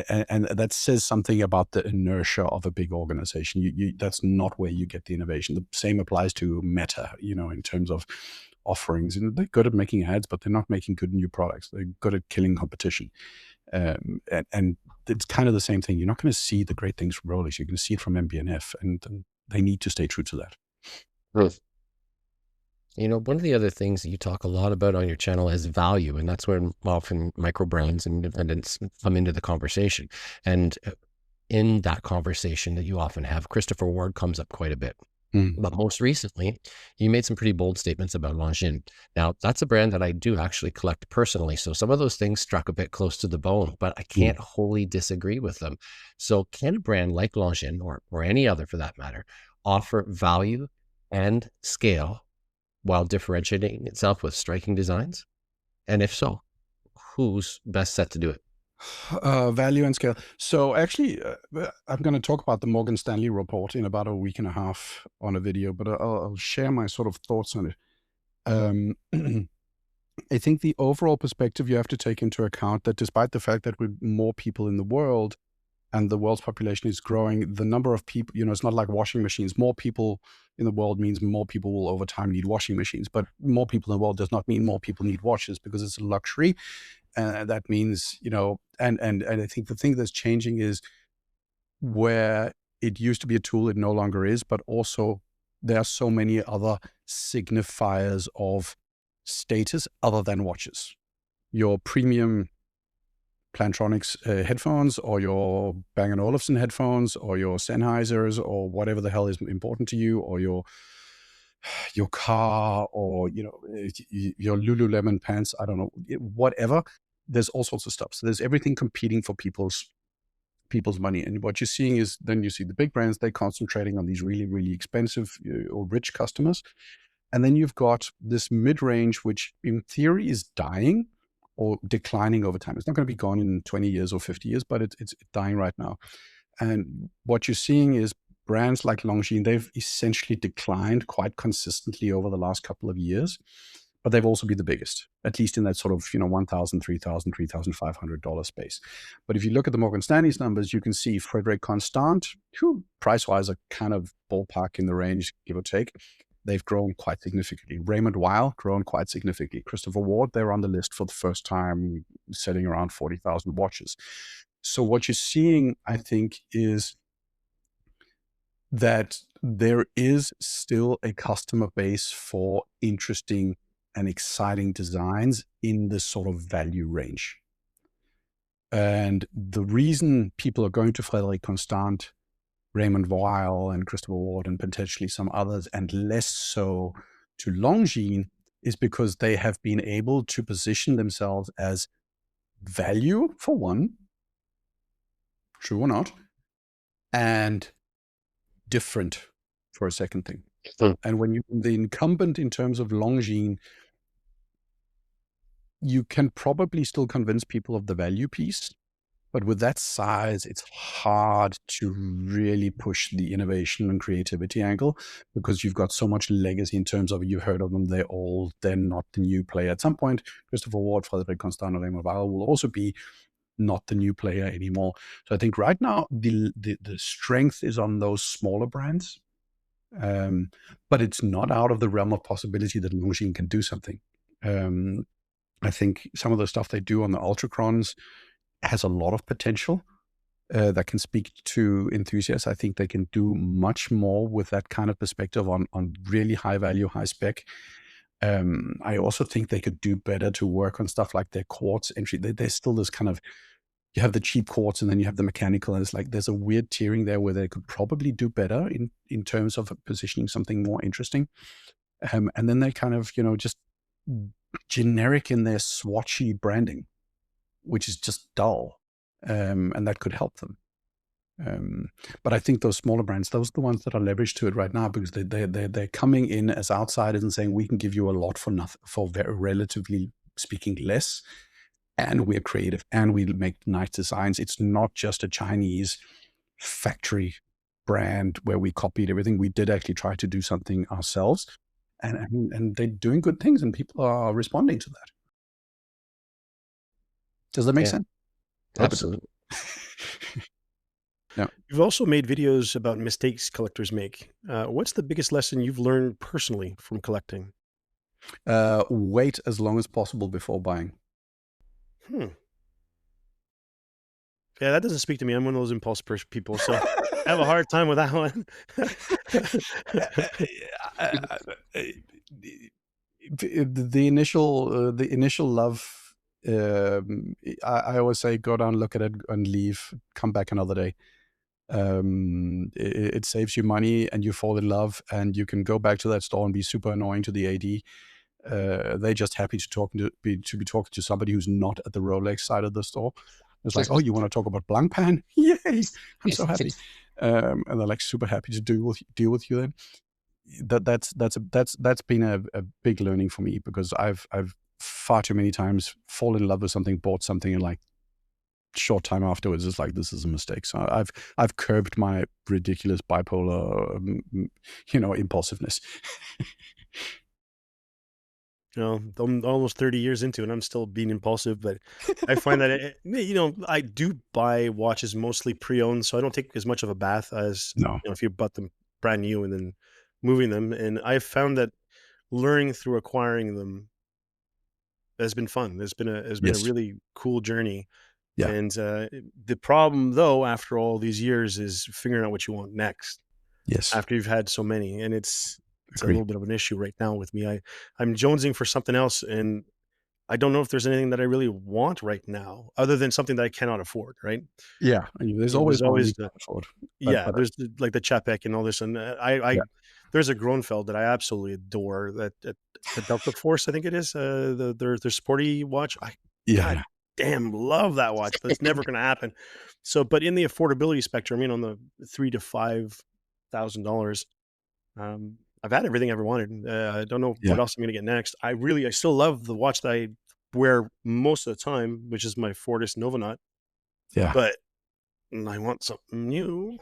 And that says something about the inertia of a big organization. That's not where you get the innovation. The same applies to Meta, in terms of offerings. They're good at making ads, but they're not making good new products. They're good at killing competition. And it's kind of the same thing. You're not going to see the great things from Rolex. You're going to see it from MB&F, and they need to stay true to that. One of the other things that you talk a lot about on your channel is value, and that's where often micro brands and independents come into the conversation. And in that conversation that you often have, Christopher Ward comes up quite a bit. But most recently, you made some pretty bold statements about Longines. Now, that's a brand that I do actually collect personally. So some of those things struck a bit close to the bone, but I can't wholly disagree with them. So can a brand like Longines, or any other for that matter, offer value and scale while differentiating itself with striking designs? And if so, who's best set to do it? Value and scale. So actually, I'm going to talk about the Morgan Stanley report in about a week and a half on a video, but I'll share my sort of thoughts on it. I think the overall perspective you have to take into account that despite the fact that we're more people in the world and the world's population is growing, the number of people, it's not like washing machines. More people in the world means more people will over time need washing machines, but more people in the world does not mean more people need watches because it's a luxury. That means, and I think the thing that's changing is where it used to be a tool, it no longer is, but also there are so many other signifiers of status other than watches. Your premium Plantronics headphones, or your Bang & Olufsen headphones, or your Sennheisers, or whatever the hell is important to you, or your car, or your Lululemon pants, I don't know, whatever. There's all sorts of stuff. So there's everything competing for people's money. And what you're seeing is then you see the big brands, they're concentrating on these really, really expensive or rich customers. And then you've got this mid-range, which in theory is dying or declining over time. It's not going to be gone in 20 years or 50 years, but it's dying right now. And what you're seeing is brands like Longines, they've essentially declined quite consistently over the last couple of years, but they've also been the biggest, at least in that sort of, $1,000, $3,000, $3,500 space. But if you look at the Morgan Stanley's numbers, you can see Frederic Constant, who price-wise are kind of ballpark in the range, give or take. They've grown quite significantly. Raymond Weil, grown quite significantly. Christopher Ward, they're on the list for the first time, selling around 40,000 watches. So what you're seeing, I think, is that there is still a customer base for interesting and exciting designs in this sort of value range. And the reason people are going to Frederic Constant, Raymond Weil, and Christopher Ward, and potentially some others, and less so to Longines, is because they have been able to position themselves as value, for one, true or not, and different for a second thing. And when the incumbent in terms of Longines, you can probably still convince people of the value piece, but with that size, it's hard to really push the innovation and creativity angle because you've got so much legacy in terms of, you've heard of them, they're old, they're not the new player. At some point, Christopher Ward, Frederic Constant, and Raymond Weil will also be not the new player anymore. So I think right now the strength is on those smaller brands, but it's not out of the realm of possibility that Longines can do something. I think some of the stuff they do on the Ultracrons has a lot of potential that can speak to enthusiasts. I think they can do much more with that kind of perspective on really high value, high spec. I also think they could do better to work on stuff like their quartz entry. There's still this kind of, you have the cheap quartz and then you have the mechanical, and it's like there's a weird tiering there where they could probably do better in terms of positioning something more interesting. And then they kind of, just generic in their swatchy branding, which is just dull, and that could help them. But I think those smaller brands, those are the ones that are leveraged to it right now because they're coming in as outsiders and saying, we can give you a lot for nothing, for very relatively speaking less, and we're creative and we make nice designs. It's not just a Chinese factory brand where we copied everything. We did actually try to do something ourselves, and they're doing good things, and people are responding to that. Does that make sense? Absolutely. Yeah. You've also made videos about mistakes collectors make. What's the biggest lesson you've learned personally from collecting? Wait as long as possible before buying. Yeah, that doesn't speak to me. I'm one of those impulse people, so I have a hard time with that one. The initial love, I always say, go down, look at it, and leave. Come back another day. It saves you money, and you fall in love, and you can go back to that store and be super annoying to the AD. They're just happy to be talking to somebody who's not at the Rolex side of the store. It's like, oh, you want to talk about Blancpain? Yay! I'm so happy. And they're like super happy to deal with you then. That's been a big learning for me, because I've far too many times fallen in love with something, bought something, and like short time afterwards it's like, this is a mistake. So I've curbed my ridiculous bipolar impulsiveness. I'm almost 30 years into it. I'm still being impulsive, but I find that I do buy watches mostly pre-owned, so I don't take as much of a bath as No. if you bought them brand new and then moving them. And I've found that learning through acquiring them has been fun. It's been a Yes. really cool journey. Yeah. And the problem, though, after all these years, is figuring out what you want next Yes. after you've had so many, and it's a Agree. little bit of an issue right now with me. I'm jonesing for something else, and I don't know if there's anything that I really want right now, other than something that I cannot afford. Right? Yeah. There's There's always one always you can't afford. yeah, But there's like the Chapek and all this, and I yeah. there's a Gronfeld that I absolutely adore. That the Delta Force, I think it is, their sporty watch. God Yeah. damn love that watch, but it's never going to happen. So, but in the affordability spectrum, on the $3,000 to $5,000, I've had everything I ever wanted. I don't know Yeah. what else I'm going to get next. I still love the watch that I wear most of the time, which is my Fortis Novanaut, Yeah. but I want something new.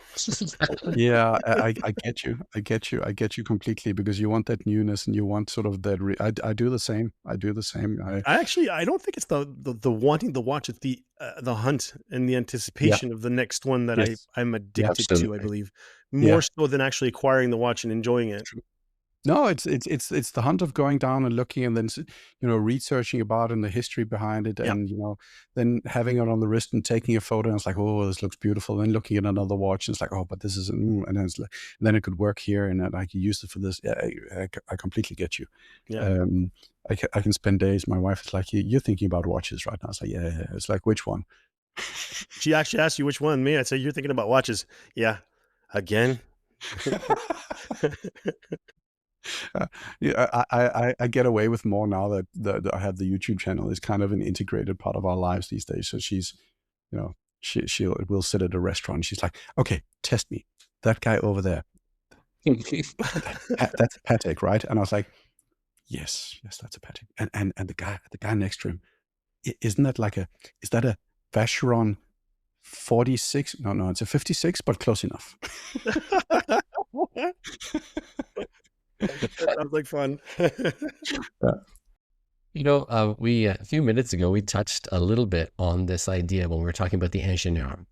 Yeah, I get you. I get you completely, because you want that newness, and you want sort of that. I do the same. I do the same. I don't think it's the wanting the watch, it's the hunt and the Yeah. anticipation of the next one that Yes. I'm Yeah. addicted to, I Absolutely. believe, Yeah. more so than actually acquiring the watch and enjoying it. True. No, it's the hunt of going down and looking, and then researching about and the history behind it, Yeah, and then having it on the wrist and taking a photo, and it's like, oh, this looks beautiful. Then looking at another watch, and it's like, oh, but this is, and then it's like, then it could work here, and I could use it for this. Yeah, I completely get you. yeah. Um, I can spend days. My wife is like, you're thinking about watches right now. It's like, yeah. It's like, which one? She actually asked you which one. Me, I'd say you're thinking about watches. Yeah, again. Yeah, I get away with more now that I have the YouTube channel. It's kind of an integrated part of our lives these days. So she's, we'll sit at a restaurant. She's like, okay, test me. That guy over there, that's a Patek, right? And I was like, yes, that's a Patek. And the guy next to him, isn't that is that a Vacheron 46? No, it's a 56, but close enough. That sounds like fun. We a few minutes ago, we touched a little bit on this idea when we were talking about the ingénieur.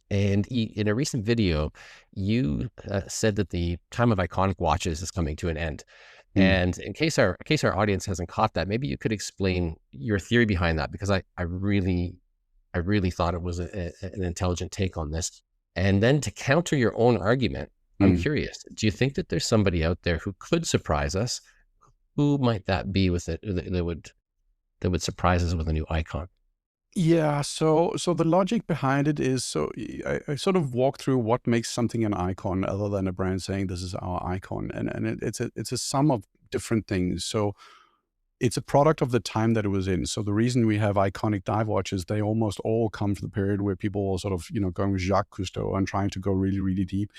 In a recent video, you said that the time of iconic watches is coming to an end. And in case our audience hasn't caught that, maybe you could explain your theory behind that, because I really thought it was an intelligent take on this. And then to counter your own argument, I'm curious, do you think that there's somebody out there who could surprise us? Who might that be with it that would surprise us with a new icon? Yeah, so the logic behind it is, so I sort of walk through what makes something an icon, other than a brand saying this is our icon, and it's a sum of different things. So it's a product of the time that it was in. So the reason we have iconic dive watches, they almost all come from the period where people were sort of going with Jacques Cousteau and trying to go really, really deep.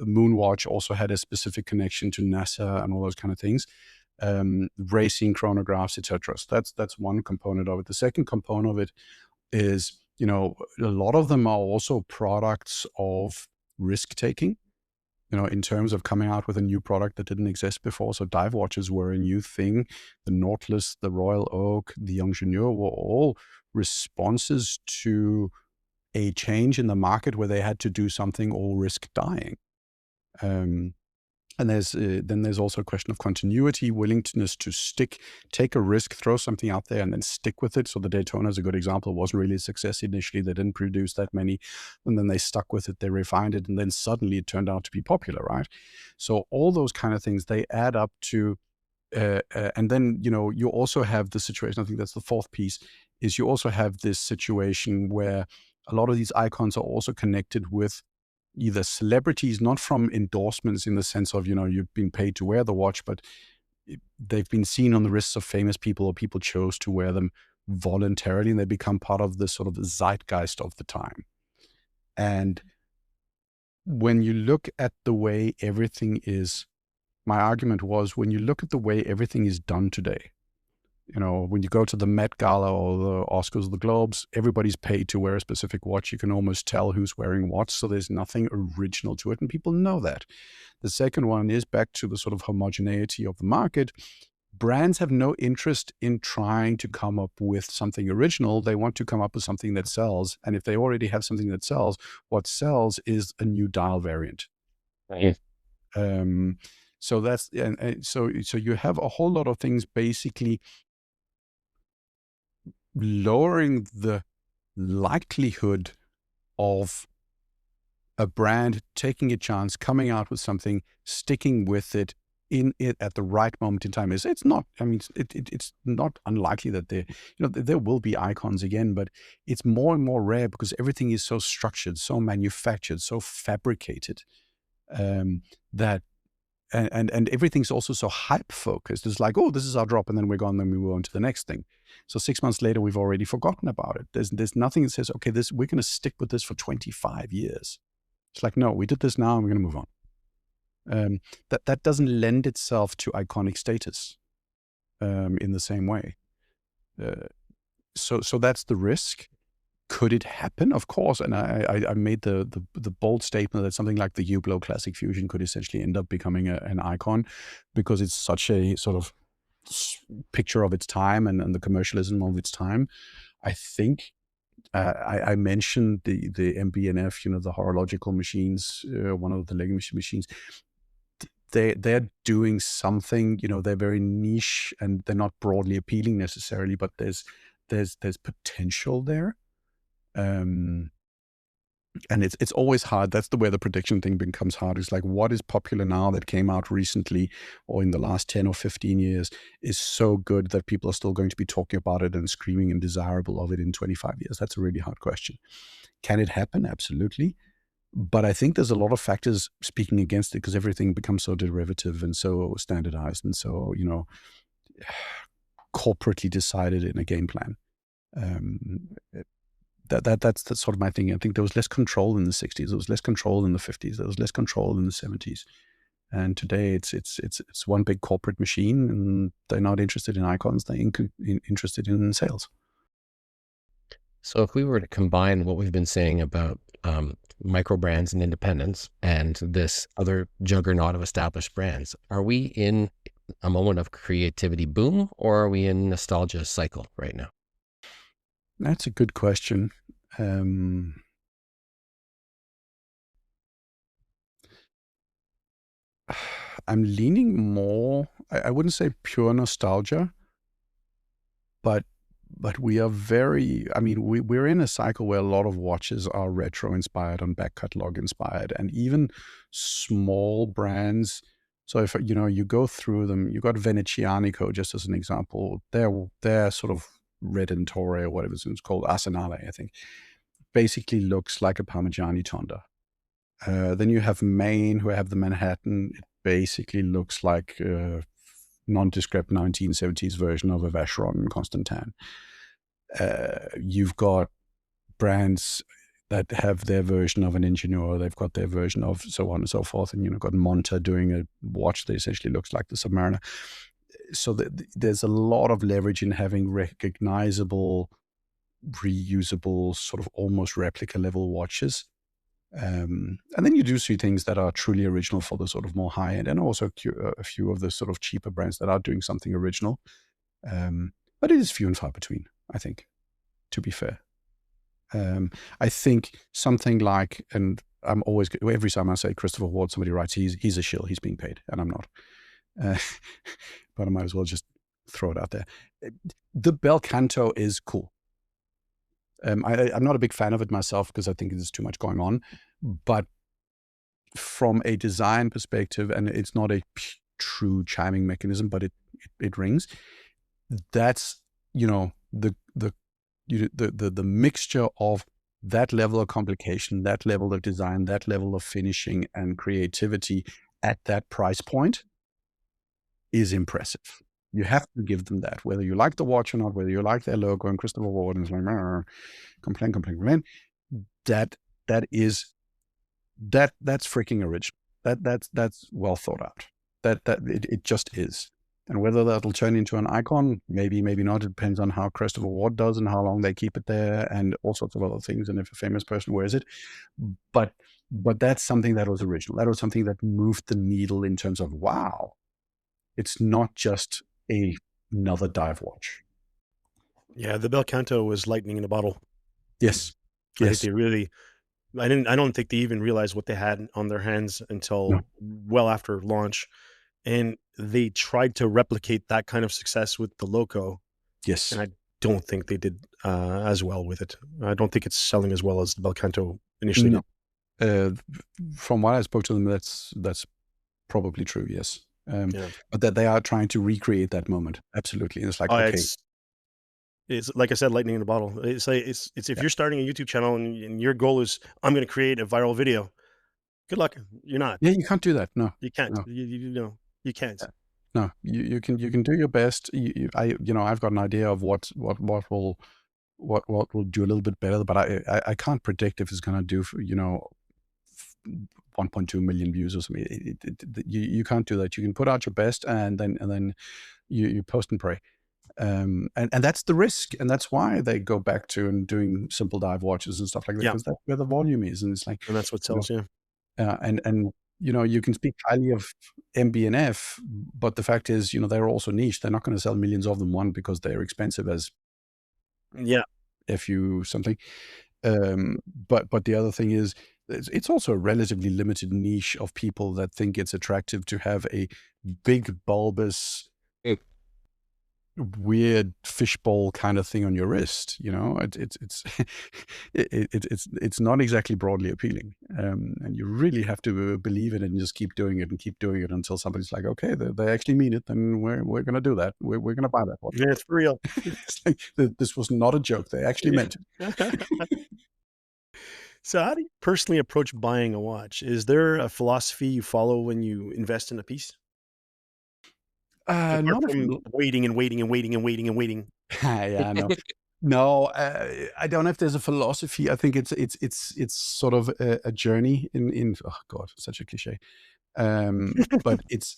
Moonwatch also had a specific connection to NASA and all those kind of things. Racing chronographs, etc. So that's one component of it. The second component of it is, a lot of them are also products of risk taking, in terms of coming out with a new product that didn't exist before. So dive watches were a new thing. The Nautilus, the Royal Oak, the Ingenieur were all responses to a change in the market where they had to do something or risk dying. And there's also a question of continuity, willingness to take a risk, throw something out there, and then stick with it. So the Daytona is a good example. It wasn't really a success initially. They didn't produce that many, and then they stuck with it. They refined it, and then suddenly it turned out to be popular, right? So all those kind of things, they add up to, and then you also have the situation. I think that's the fourth piece. Is you also have this situation where a lot of these icons are also connected with either celebrities, not from endorsements in the sense of, you've been paid to wear the watch, but they've been seen on the wrists of famous people, or people chose to wear them voluntarily, and they become part of the sort of zeitgeist of the time. And when you look at the way everything is, my argument was, when you look at the way everything is done today, when you go to the Met Gala or the Oscars or the Globes, everybody's paid to wear a specific watch. You can almost tell who's wearing what, so there's nothing original to it, and people know that. The second one is back to the sort of homogeneity of the market. Brands have no interest in trying to come up with something original. They want to come up with something that sells. And if they already have something that sells, what sells is a new dial variant. Right. So that's, and so you have a whole lot of things basically lowering the likelihood of a brand taking a chance, coming out with something, sticking with it, in it at the right moment in time. It's not, it's not unlikely that there will be icons again, but it's more and more rare because everything is so structured, so manufactured, so fabricated, that and everything's also so hype focused. It's like, oh, this is our drop, and then we're gone, then we move on to the next thing. So 6 months later, we've already forgotten about it. There's nothing that says, okay, we're going to stick with this for 25 years. It's like, no, we did this now, and we're going to move on. That doesn't lend itself to iconic status in the same way. So that's the risk. Could it happen? Of course. And I made the bold statement that something like the Hublot Classic Fusion could essentially end up becoming an icon, because it's such a sort of picture of its time and the commercialism of its time. I think I mentioned the MB&F, the horological machines, one of the legacy machines. They're doing something, they're very niche and they're not broadly appealing necessarily, but there's potential there. And it's always hard. That's the way the prediction thing becomes hard. It's like, what is popular now that came out recently or in the last 10 or 15 years is so good that people are still going to be talking about it and screaming and desirable of it in 25 years? That's a really hard question. Can it happen? Absolutely. But I think there's a lot of factors speaking against it, because everything becomes so derivative and so standardized and so, corporately decided in a game plan. That's sort of my thing. I think there was less control in the 60s. There was less control in the 50s. There was less control in the 70s. And today it's one big corporate machine, and they're not interested in icons. They're interested in sales. So if we were to combine what we've been saying about micro brands and independence and this other juggernaut of established brands, are we in a moment of creativity boom, or are we in nostalgia cycle right now? That's a good question. I'm leaning more, I wouldn't say pure nostalgia, but we are very, we're in a cycle where a lot of watches are retro inspired and back catalog inspired, and even small brands. So if you go through them, you got Venetianico just as an example. They're sort of Redentore or whatever it's called, Arsenale, I think, basically looks like a Parmigiani Tonda. Then you have Maine, who have the Manhattan. It basically looks like a nondescript 1970s version of a Vacheron Constantin. You've got brands that have their version of an Ingenieur. They've got their version of so on and so forth. And got Monta doing a watch that essentially looks like the Submariner. So there's a lot of leverage in having recognizable, reusable, sort of almost replica level watches. And then you do see things that are truly original for the sort of more high end, and also a few of the sort of cheaper brands that are doing something original. But it is few and far between, I think, to be fair. I think something like, and I'm always, every time I say Christopher Ward, somebody writes, he's a shill, he's being paid, and I'm not. But I might as well just throw it out there. The Bel Canto is cool. I'm not a big fan of it myself because I think there's too much going on. But from a design perspective, and it's not a true chiming mechanism, but it rings. That's the mixture of that level of complication, that level of design, that level of finishing and creativity at that price point is impressive. You have to give them that, whether you like the watch or not, whether you like their logo and Christopher Ward and it's like, complain. That that's freaking original. That's well thought out. It just is. And whether that'll turn into an icon, maybe not. It depends on how Christopher Ward does and how long they keep it there, and all sorts of other things. And if a famous person wears it, but that's something that was original. That was something that moved the needle in terms of wow. It's not just another dive watch. Yeah, the Belcanto was lightning in a bottle. Yes. I think they really. I don't think they even realized what they had on their hands until well after launch, and they tried to replicate that kind of success with the Loco. Yes. And I don't think they did as well with it. I don't think it's selling as well as the Belcanto initially did. From what I spoke to them, that's probably true. Yes. Yeah. But that they are trying to recreate that moment. Absolutely. And it's like, okay. It's like I said, lightning in a bottle. It's like it's if you're starting a YouTube channel and your goal is I'm going to create a viral video. Good luck. You're not. Yeah, you can't do that. No, you can't. No. You know, you can't. No, you can do your best. I've got an idea of what will do a little bit better, but I can't predict if it's going to do 1.2 million views or something. You can't do that. You can put out your best and then you post and pray. And that's the risk, and that's why they go back to and doing simple dive watches and stuff like that, because that's where the volume is, and it's like, and that's what sells. And you can speak highly of MB&F, but the fact is, they're also niche. They're not going to sell millions of them, one, because they're expensive as FU something, but the other thing is, it's also a relatively limited niche of people that think it's attractive to have a big bulbous weird fishbowl kind of thing on your wrist. It's not exactly broadly appealing, and you really have to believe it and just keep doing it until somebody's like, okay, they actually mean it, then we're gonna do that. We're gonna buy that one. Yeah, it's for real. It's like, this was not a joke. They actually meant it. So how do you personally approach buying a watch? Is there a philosophy you follow when you invest in a piece? Apart from waiting. Yeah, no. No, I don't know if there's a philosophy. I think it's sort of a journey in oh God, such a cliche. But it's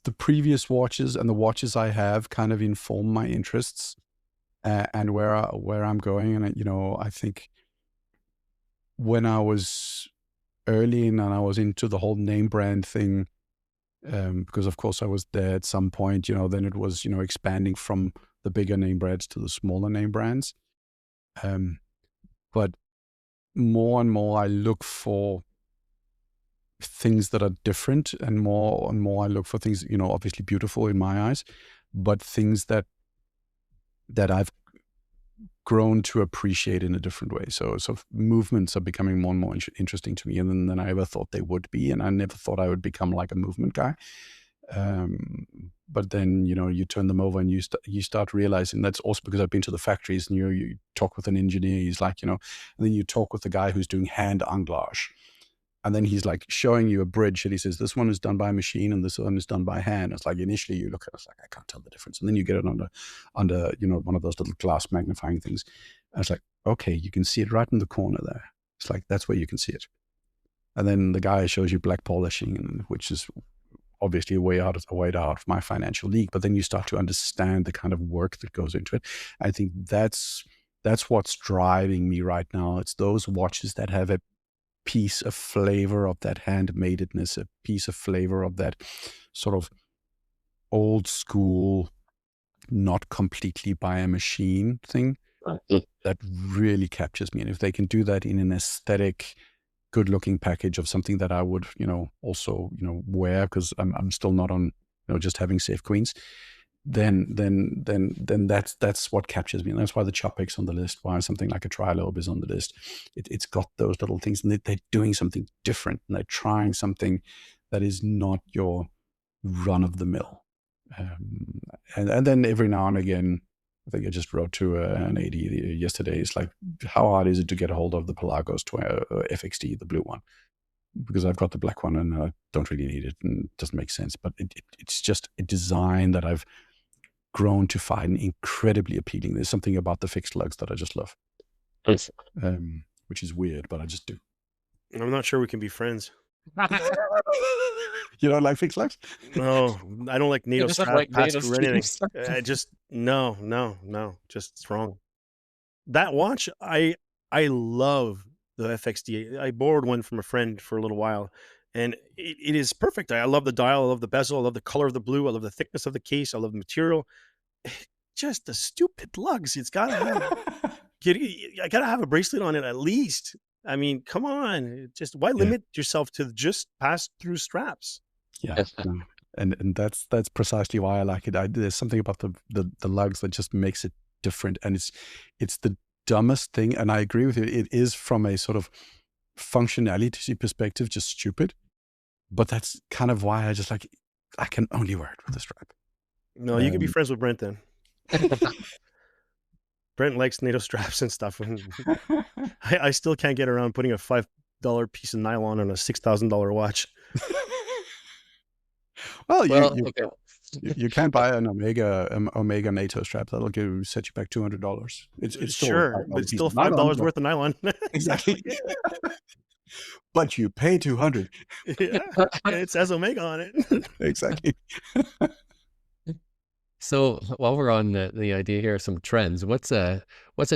the previous watches and the watches I have kind of inform my interests and where I'm going. And I think when I was early and I was into the whole name brand thing, because of course I was there at some point, then it was, expanding from the bigger name brands to the smaller name brands. But more and more I look for things that are different, and more I look for things, obviously beautiful in my eyes, but things that I've grown to appreciate in a different way. So movements are becoming more and more interesting to me than I ever thought they would be. And I never thought I would become like a movement guy. But then, you turn them over and you start realizing that's also because I've been to the factories, and you talk with an engineer, he's like, and then you talk with the guy who's doing hand anglage. And then he's like showing you a bridge, and he says, this one is done by a machine and this one is done by hand. It's like, initially you look at it, it's like, I can't tell the difference. And then you get it under one of those little glass magnifying things. And it's like, okay, you can see it right in the corner there. It's like, that's where you can see it. And then the guy shows you black polishing, which is obviously way out of my financial league. But then you start to understand the kind of work that goes into it. I think that's what's driving me right now. It's those watches that have a piece of flavor of that handmaidedness, a piece of flavor of that sort of old school, not completely by a machine thing that really captures me. And if they can do that in an aesthetic, good looking package of something that I would, also, wear, because I'm still not on, just having safe queens, then that's what captures me. And that's why the Chopic's on the list, why something like a Trilobe is on the list. It's got those little things, and they're doing something different, and they're trying something that is not your run of the mill. And then every now and again, I think I just wrote to an AD yesterday. It's like, how hard is it to get a hold of the Pelagos FXD, the blue one? Because I've got the black one and I don't really need it and it doesn't make sense. But it's just a design that I've grown to find incredibly appealing. There's something about the fixed lugs that I just love, which is weird, but I just do. I'm not sure we can be friends. You don't like fixed lugs? No, I don't like NATO doesn't strap, like NATO pass-through, or anything. straps. Just no, just it's wrong. That watch, I love the FXD. I borrowed one from a friend for a little while, and it is perfect. I love the dial, I love the bezel, I love the color of the blue, I love the thickness of the case, I love the material. Just the stupid lugs. It's gotta have. I gotta have a bracelet on it at least. I mean, come on. Just why limit yourself to just pass-through straps? Yeah, no. And that's precisely why I like it. There's something about the lugs that just makes it different, and it's the dumbest thing. And I agree with you. It is, from a sort of functionality perspective, just stupid. But that's kind of why I just like. I can only wear it with a strap. No, you can be friends with Brent then. Brent likes NATO straps and stuff. I still can't get around putting a $5 piece of nylon on a $6,000 watch. Well, Okay. you can buy an Omega NATO strap that'll set you back $200. It's still sure, but it's still $5 nylon, worth of nylon. Exactly. But you pay $200. Yeah, and it says Omega on it. Exactly. So while we're on the idea here of some trends, what's a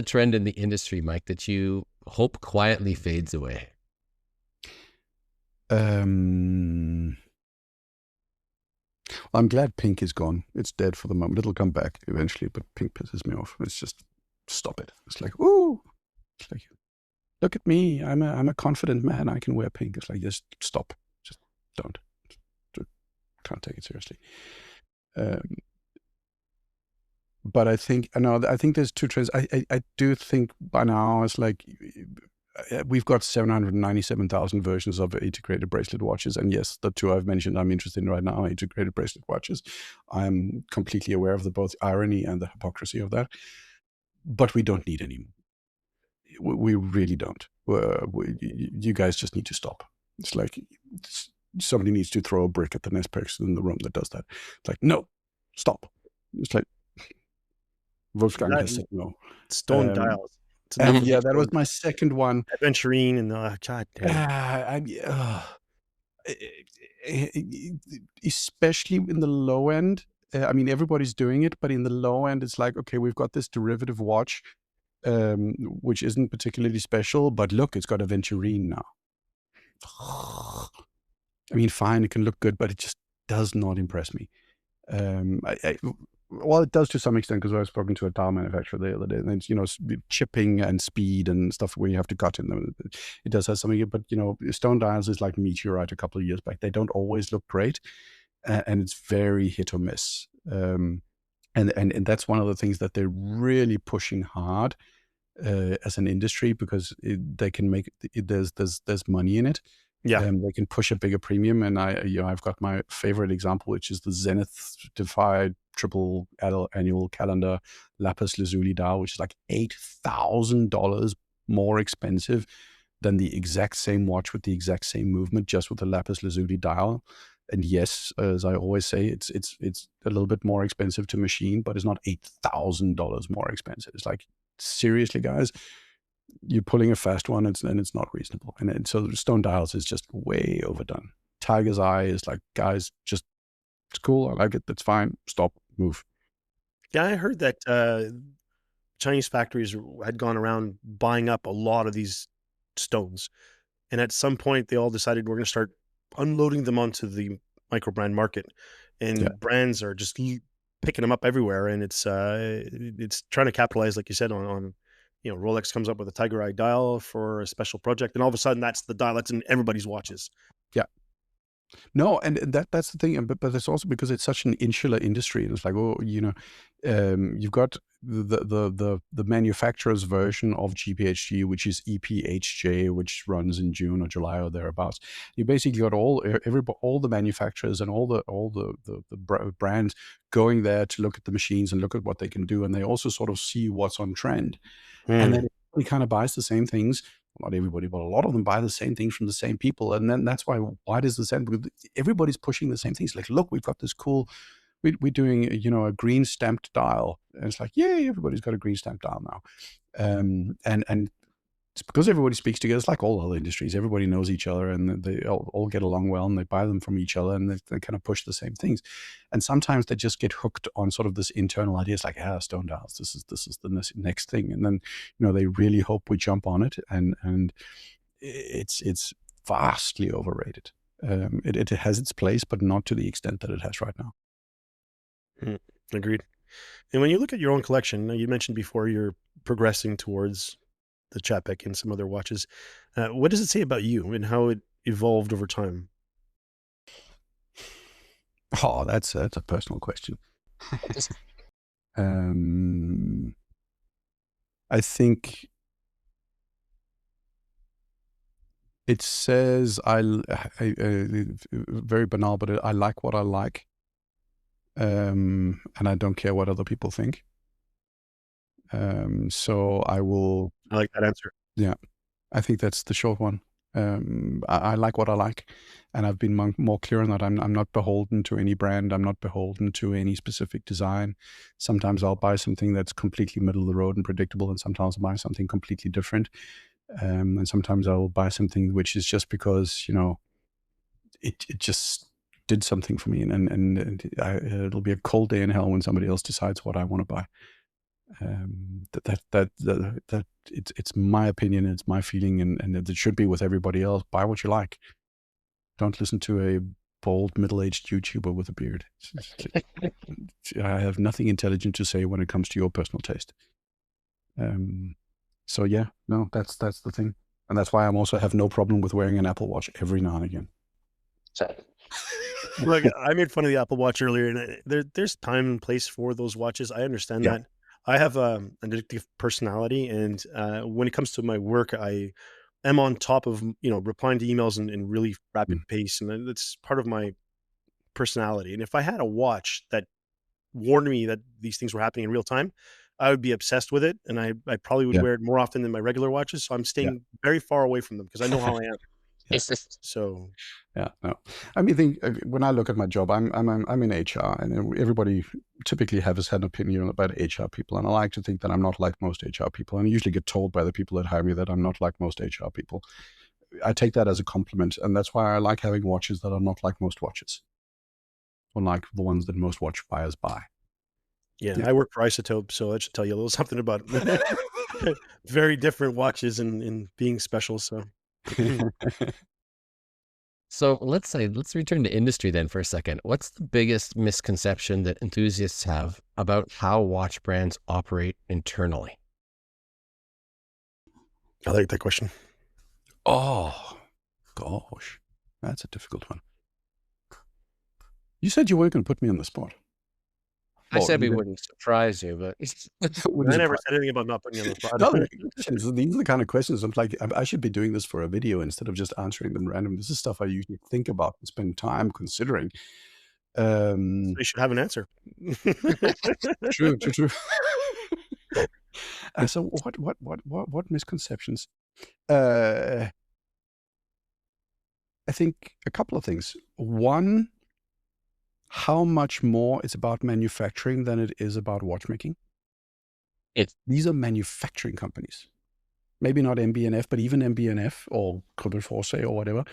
trend in the industry, Mike, that you hope quietly fades away? I'm glad pink is gone. It's dead for the moment. It'll come back eventually, but pink pisses me off. It's just, stop it. It's like, ooh. It's like, look at me. I'm a confident man. I can wear pink. It's like, just stop. Just don't. Can't take it seriously. But I think there's two trends. I do think by now it's like we've got 797,000 versions of integrated bracelet watches, and yes, the two I've mentioned I'm interested in right now are integrated bracelet watches. I'm completely aware of both irony and the hypocrisy of that, but we don't need any more. We really don't. You guys just need to stop. It's like somebody needs to throw a brick at the next person in the room that does that. It's like, no, stop. It's like, Wolfgang has said no. Stone dials. And yeah, that was my second one. Aventurine and God damn. Especially in the low end. I mean, everybody's doing it, but in the low end, it's like, okay, we've got this derivative watch, which isn't particularly special, but look, it's got Aventurine now. I mean, fine, it can look good, but it just does not impress me. Well, it does to some extent, because I've spoken to a tile manufacturer the other day, and it's, chipping and speed and stuff where you have to cut in them. It does have something, but stone dials is like Meteorite a couple of years back. They don't always look great, and it's very hit or miss. And that's one of the things that they're really pushing hard as an industry, because they can make there's money in it. Yeah, they can push a bigger premium, and I've got my favorite example, which is the Zenith Defy triple annual calendar lapis lazuli dial, which is like $8,000 more expensive than the exact same watch with the exact same movement, just with the lapis lazuli dial. And yes, as I always say, it's a little bit more expensive to machine, but it's not $8,000 more expensive. It's like, seriously, guys, you're pulling a fast one, and it's not reasonable. And so stone dials is just way overdone. Tiger's Eye is like, guys, just, it's cool, I like it, that's fine, stop, move. Yeah, I heard that Chinese factories had gone around buying up a lot of these stones, and at some point they all decided we're going to start unloading them onto the micro brand market, and brands are just picking them up everywhere, and it's trying to capitalize, like you said, on Rolex comes up with a Tiger Eye dial for a special project, and all of a sudden that's the dial that's in everybody's watches. Yeah. No, and that's the thing, but it's also because it's such an insular industry. And it's like, you've got the manufacturer's version of GPHG, which is EPHJ, which runs in June or July or thereabouts. You basically got all the manufacturers and all the brands going there to look at the machines and look at what they can do, and they also sort of see what's on trend. And then everybody kind of buys the same things. Not everybody, but a lot of them buy the same things from the same people. And then that's why does the same? Because everybody's pushing the same things. Like, look, we've got this cool. We're doing, a green stamped dial, and it's like, yay, everybody's got a green stamped dial now. And it's because everybody speaks together. It's like all other industries. Everybody knows each other, and they all get along well, and they buy them from each other, and they kind of push the same things. And sometimes they just get hooked on sort of this internal idea. It's like, stone dials. This is the next thing. And then, they really hope we jump on it, and it's vastly overrated. It has its place, but not to the extent that it has right now. Agreed. And when you look at your own collection, you mentioned before you're progressing towards the Chapek and some other watches. What does it say about you and how it evolved over time? Oh, that's a personal question. I think it says very banal, but I like what I like, and I don't care what other people think. So I will. I like that answer. Yeah, I think that's the short one. I like what I like, and I've been more clear on that. I'm not beholden to any brand. I'm not beholden to any specific design. Sometimes I'll buy something that's completely middle of the road and predictable, and sometimes I'll buy something completely different. And sometimes I'll buy something which is just because it just did something for me, and it'll be a cold day in hell when somebody else decides what I want to buy. That it's my opinion, it's my feeling, and it should be with everybody else. Buy what you like. Don't listen to a bald middle-aged YouTuber with a beard. I have nothing intelligent to say when it comes to your personal taste. So yeah, no, that's the thing, and that's why I'm also have no problem with wearing an Apple Watch every now and again. Look, I made fun of the Apple Watch earlier, and there's time and place for those watches. I understand Yeah. that. I have an addictive personality, and when it comes to my work, I am on top of replying to emails in really rapid pace, and that's part of my personality. And if I had a watch that warned me that these things were happening in real time, I would be obsessed with it, and I probably would Yeah. wear it more often than my regular watches. So I'm staying very far away from them because I know how I am. Yeah. So Yeah, no. I mean, when I look at my job, I'm in HR, and everybody typically has an opinion about HR people, and I like to think that I'm not like most HR people, and I usually get told by the people that hire me that I'm not like most HR people. I take that as a compliment, and that's why I like having watches that are not like most watches, unlike the ones that most watch buyers buy. yeah, I work for Isotope, so that should tell you a little something about very different watches and being special. So So let's return to industry then for a second. What's the biggest misconception that enthusiasts have about how watch brands operate internally? I like that question. Oh, gosh, that's a difficult one. You said you weren't going to put me on the spot. I said we wouldn't surprise you, but I never said anything about not putting you on the spot. No, these are the kind of questions I'm like, I should be doing this for a video instead of just answering them random. This is stuff I usually think about and spend time considering. You should have an answer. True. So what misconceptions? I think a couple of things. One, how much more it's about manufacturing than it is about watchmaking. These are manufacturing companies. Maybe not MB&F, but even MB&F or Cobalt Force or whatever.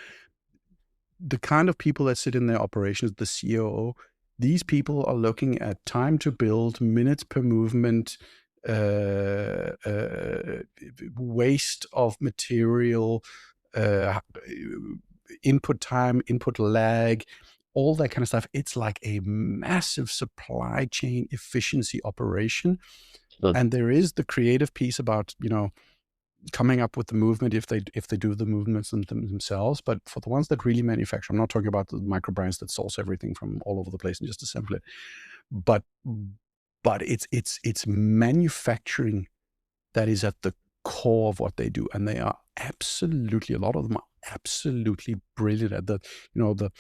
The kind of people that sit in their operations, the COO, these people are looking at time to build, minutes per movement, waste of material, input time, input lag, all that kind of stuff. It's like a massive supply chain efficiency operation. And there is the creative piece about, coming up with the movement if they do the movements themselves. But for the ones that really manufacture, I'm not talking about the micro brands that source everything from all over the place and just assemble it. But but it's manufacturing that is at the core of what they do, and they are absolutely, a lot of them are absolutely brilliant at the, the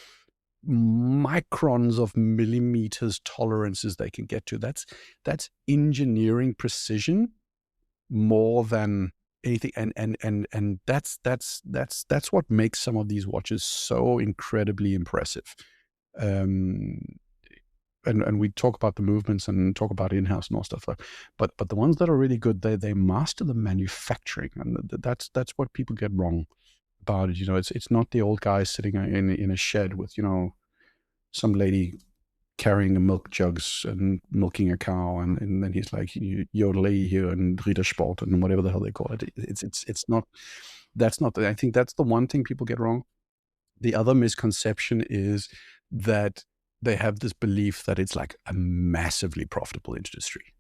microns of millimeters tolerances they can get to. That's engineering precision more than anything, and that's what makes some of these watches so incredibly impressive. um and we talk about the movements and talk about in-house and all stuff, but the ones that are really good, they master the manufacturing, and that's what people get wrong about it. It's not the old guy sitting in a shed with some lady carrying a milk jugs and milking a cow, and then he's like yodelay here and Rittersport and whatever the hell they call it. It's not, that's not I think that's the one thing people get wrong. The other misconception is that they have this belief that it's like a massively profitable industry.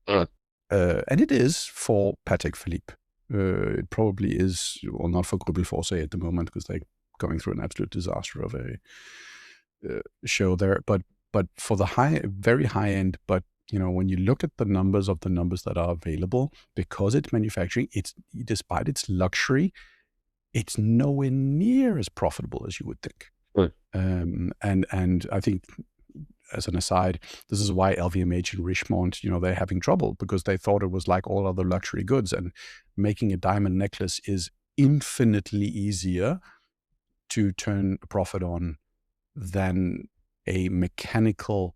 Uh, And it is for Patek Philippe. It probably is, well, not for Grubel Forsay at the moment, because they're going through an absolute disaster of a show there. But for the very high end, but when you look at the numbers that are available, because it's manufacturing, despite its luxury, it's nowhere near as profitable as you would think. Right. And I think, as an aside, this is why LVMH and Richemont, they're having trouble, because they thought it was like all other luxury goods, and making a diamond necklace is infinitely easier to turn a profit on than a mechanical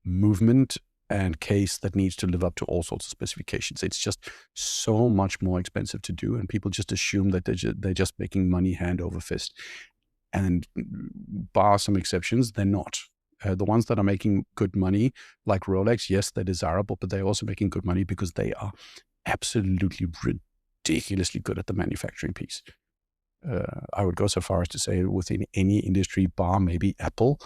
movement and case that needs to live up to all sorts of specifications. It's just so much more expensive to do, and people just assume that they're just making money hand over fist. And bar some exceptions, they're not. The ones that are making good money, like Rolex, yes, they're desirable, but they're also making good money because they are absolutely ridiculously good at the manufacturing piece. I would go so far as to say, within any industry, bar maybe Apple,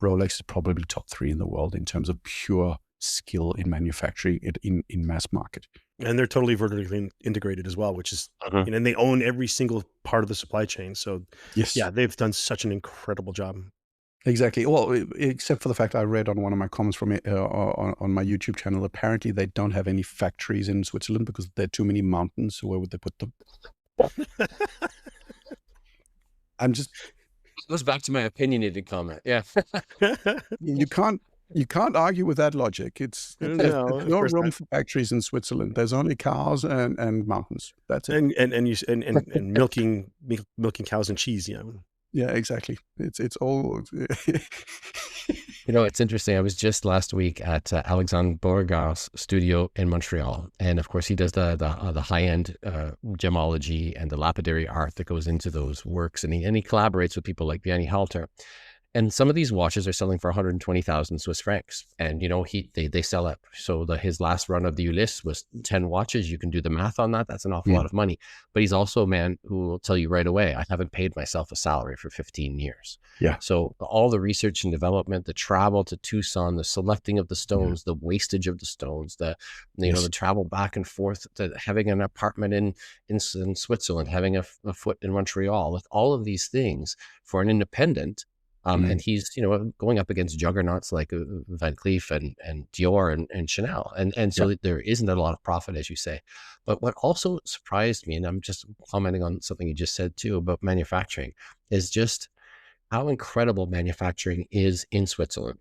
Rolex is probably top 3 in the world in terms of pure skill in manufacturing it in mass market. And they're totally vertically integrated as well, which is, and they own every single part of the supply chain. So Yes. yeah, they've done such an incredible job. Exactly. Well, except for the fact I read on one of my comments from on my YouTube channel, apparently they don't have any factories in Switzerland because there are too many mountains. So where would they put them? I'm just, goes back to my opinionated comment. Yeah. you can't argue with that logic. There's no room for factories in Switzerland. There's only cows and mountains. That's it. And milking cows and cheese. Yeah. Yeah, exactly. It's all. It's interesting. I was just last week at Alexandre Beauregard's studio in Montreal, and of course he does the high end gemology and the lapidary art that goes into those works, and he collaborates with people like Vianney Halter. And some of these watches are selling for 120,000 Swiss francs. And, they sell it. So his last run of the Ulysse was 10 watches. You can do the math on that. That's an awful lot of money. But he's also a man who will tell you right away, I haven't paid myself a salary for 15 years. Yeah. So all the research and development, the travel to Tucson, the selecting of the stones, the wastage of the stones, the travel back and forth, having an apartment in Switzerland, having a foot in Montreal, with all of these things for an independent. And he's, going up against juggernauts like Van Cleef and Dior and Chanel. And so there isn't a lot of profit, as you say. But what also surprised me, and I'm just commenting on something you just said too about manufacturing, is just how incredible manufacturing is in Switzerland.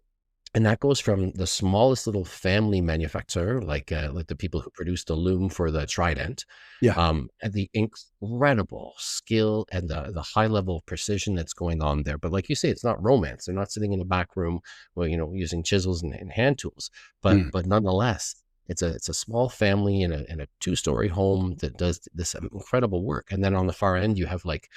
And that goes from the smallest little family manufacturer, like the people who produced the loom for the Trident, and the incredible skill and the high level of precision that's going on there. But like you say, it's not romance. They're not sitting in the back room, using chisels and hand tools. But nonetheless, it's a small family in a 2-story home that does this incredible work. And then on the far end, you have like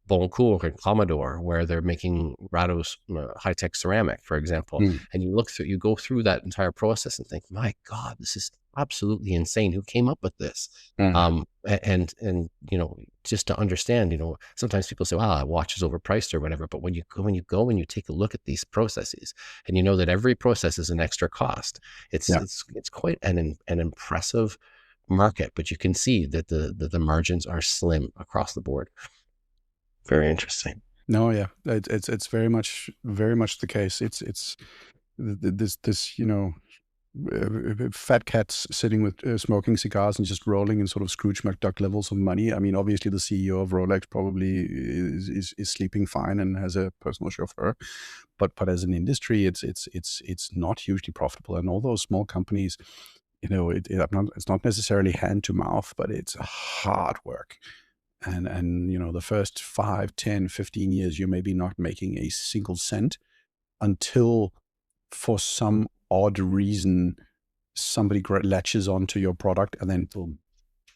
Boncourt and Commodore, where they're making Rado's high-tech ceramic, for example. And you go through that entire process and think, my God, this is absolutely insane. Who came up with this? And just to understand, sometimes people say, well, a watch is overpriced or whatever. But when you go and you take a look at these processes, and you know that every process is an extra cost, it's quite an impressive market. But you can see that the margins are slim across the board. Very interesting. No, yeah, it's very much the case. It's this fat cats sitting with smoking cigars and just rolling in sort of Scrooge McDuck levels of money. I mean, obviously the CEO of Rolex probably is sleeping fine and has a personal chauffeur, but as an industry, it's not hugely profitable. And all those small companies, it's not necessarily hand to mouth, but it's hard work. And the first 5, 10, 15 years, you're maybe not making a single cent until, for some odd reason, somebody latches onto your product, and then boom,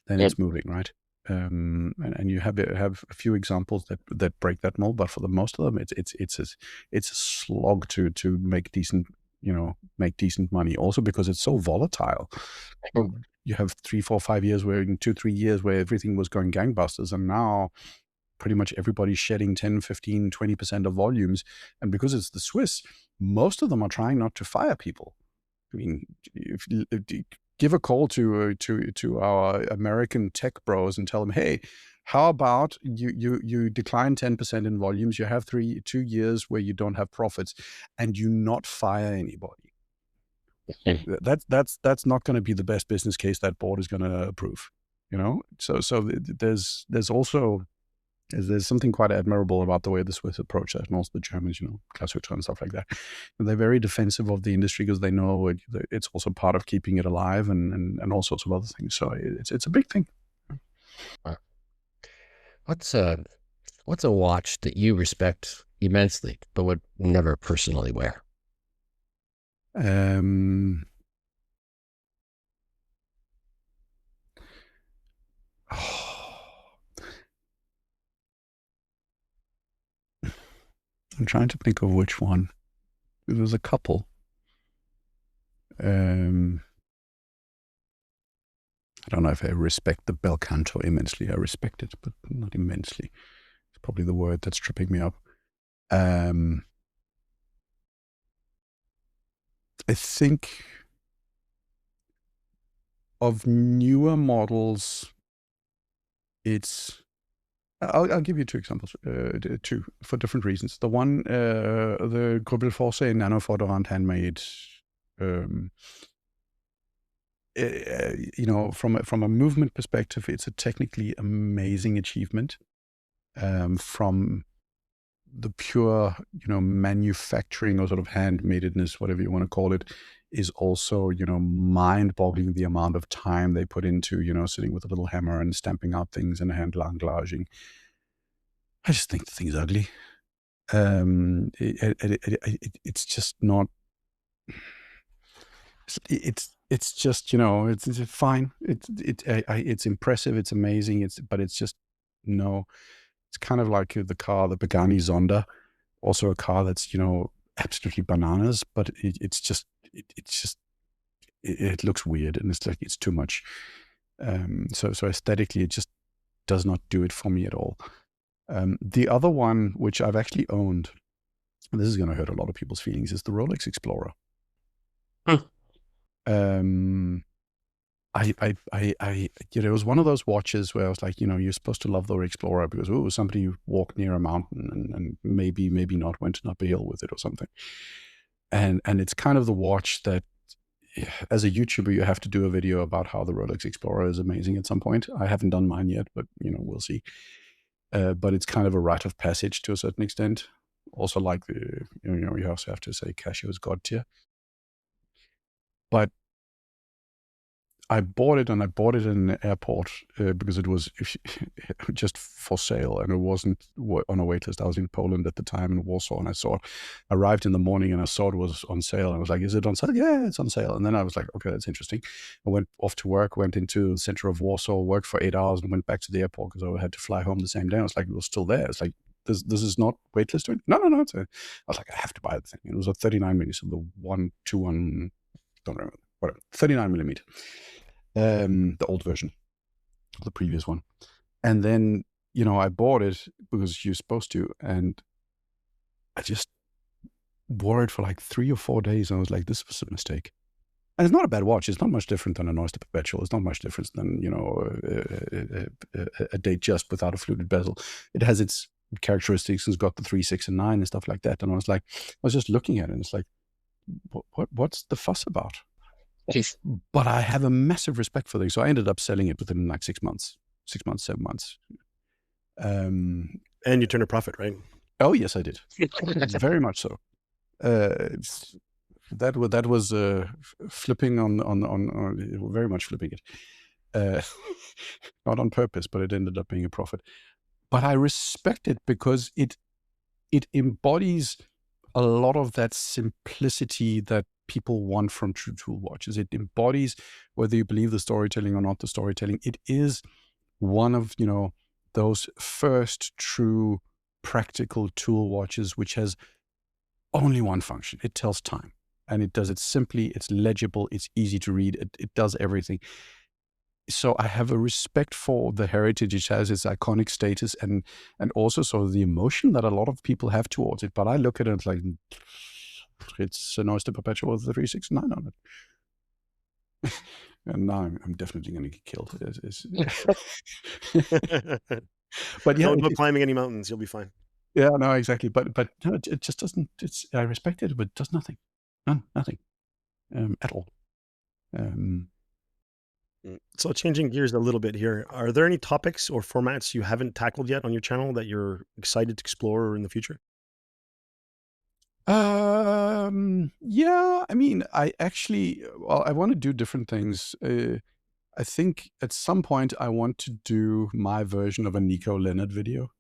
then Yep. it's moving, right? And you have a few examples that break that mold, but for the most of them, it's a slog to make decent money. Also because it's so volatile. You have 3, 4, 5 years where in 2, 3 years where everything was going gangbusters, and now pretty much everybody's shedding 10, 15, 20% of volumes. And because it's the Swiss, most of them are trying not to fire people. I mean, if give a call to our American tech bros and tell them, hey, how about you decline 10% in volumes, you have 2 years where you don't have profits, and you not fire anybody. That's not going to be the best business case that board is going to approve. So there's also there's something quite admirable about the way the Swiss approach that, and also the Germans, Klaus Hütter and stuff like that. And they're very defensive of the industry because they know it's also part of keeping it alive and all sorts of other things. So it's a big thing. What's a watch that you respect immensely but would never personally wear? I'm trying to think of which one. There's a couple. I don't know if I respect the bel canto immensely. I respect it, but not immensely. It's probably the word that's tripping me up. I think of newer models, I'll give you 2 examples, 2 for different reasons. The one, the Grübel Force Nano handmade, from a movement perspective, it's a technically amazing achievement. From the pure, manufacturing or sort of handmadeness, whatever you want to call it, is also, mind-boggling the amount of time they put into, sitting with a little hammer and stamping out things and hand langlaging. I just think the thing's ugly. It's just not. It's just it's fine. It's impressive. It's amazing. But it's just no. It's kind of like the car, the Pagani Zonda, also a car that's absolutely bananas, but it looks weird, and it's like it's too much. So aesthetically, it just does not do it for me at all. The other one, which I've actually owned, and this is going to hurt a lot of people's feelings, is the Rolex Explorer. It was one of those watches where I was like, you're supposed to love the Explorer because somebody walked near a mountain and maybe not went up a hill with it or something. And it's kind of the watch that, as a YouTuber, you have to do a video about how the Rolex Explorer is amazing at some point. I haven't done mine yet, but we'll see. But it's kind of a rite of passage to a certain extent. Also, like you also have to say Casio is God tier. But I bought it in an airport because it was just for sale, and it wasn't on a wait list. I was in Poland at the time, in Warsaw, and I arrived in the morning and I saw it was on sale. And I was like, is it on sale? Yeah, it's on sale. And then I was like, okay, that's interesting. I went off to work, went into the center of Warsaw, worked for 8 hours, and went back to the airport because I had to fly home the same day. I was like, it was still there. It's like, this is not waitlist. No. I was like, I have to buy the thing. It was a 39 millimeter, so the 121, don't remember, whatever, 39 millimeter. The old version, the previous one. And then, I bought it because you're supposed to, and I just wore it for like 3 or 4 days. And I was like, this was a mistake. And it's not a bad watch. It's not much different than a Oyster Perpetual. It's not much different than, a Datejust without a fluted bezel. It has its characteristics. It's got the 3, 6, and 9 and stuff like that. And I was just looking at it, and it's like, what's the fuss about? but I have a massive respect for things. So I ended up selling it within like 7 months. And you turned a profit, right? Oh yes, I did. Very much so. That was flipping on very much flipping it. Not on purpose, but it ended up being a profit. But I respect it because it embodies a lot of that simplicity that people want from true tool watches. It embodies, whether you believe the storytelling or not the storytelling, it is one of, those first true practical tool watches which has only one function. It tells time, and it does it simply. It's legible. It's easy to read. It does everything. So I have a respect for the heritage it has, its iconic status, and also sort of the emotion that a lot of people have towards it. But I look at it like it's an Oyster Perpetual with the 369 on it. And now I'm definitely going to get killed. But yeah, no climbing any mountains. You'll be fine. Yeah, no, exactly. But no, it just doesn't. I respect it, but it does nothing. Nothing at all. So changing gears a little bit here, are there any topics or formats you haven't tackled yet on your channel that you're excited to explore in the future? Yeah, I mean, I want to do different things. I think at some point I want to do my version of a Nico Leonard video.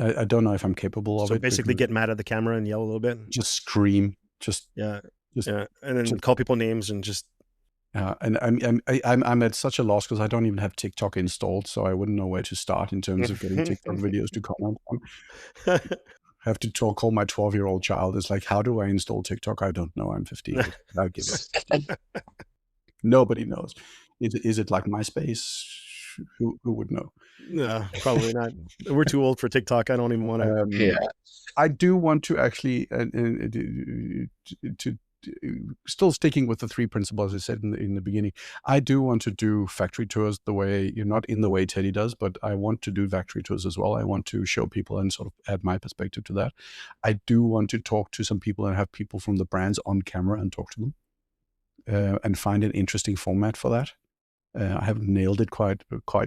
I don't know if I'm capable of it. So basically get mad at the camera and yell a little bit. Just scream. Yeah. And then call people names and just. And I'm at such a loss because I don't even have TikTok installed, so I wouldn't know where to start in terms of getting TikTok videos to comment on. I have to call my 12-year-old child. It's like, how do I install TikTok? I don't know. I'm 15. I'll give up. Nobody knows. Is it like MySpace? Who would know? No, probably not. We're too old for TikTok. I don't even want to. Yeah. I do want to actually still sticking with the 3 principles I said in the beginning. I do want to do factory tours the way not in the way Teddy does, but I want to do factory tours as well. I want to show people and sort of add my perspective to that. I do want to talk to some people and have people from the brands on camera and talk to them and find an interesting format for that. I haven't nailed it quite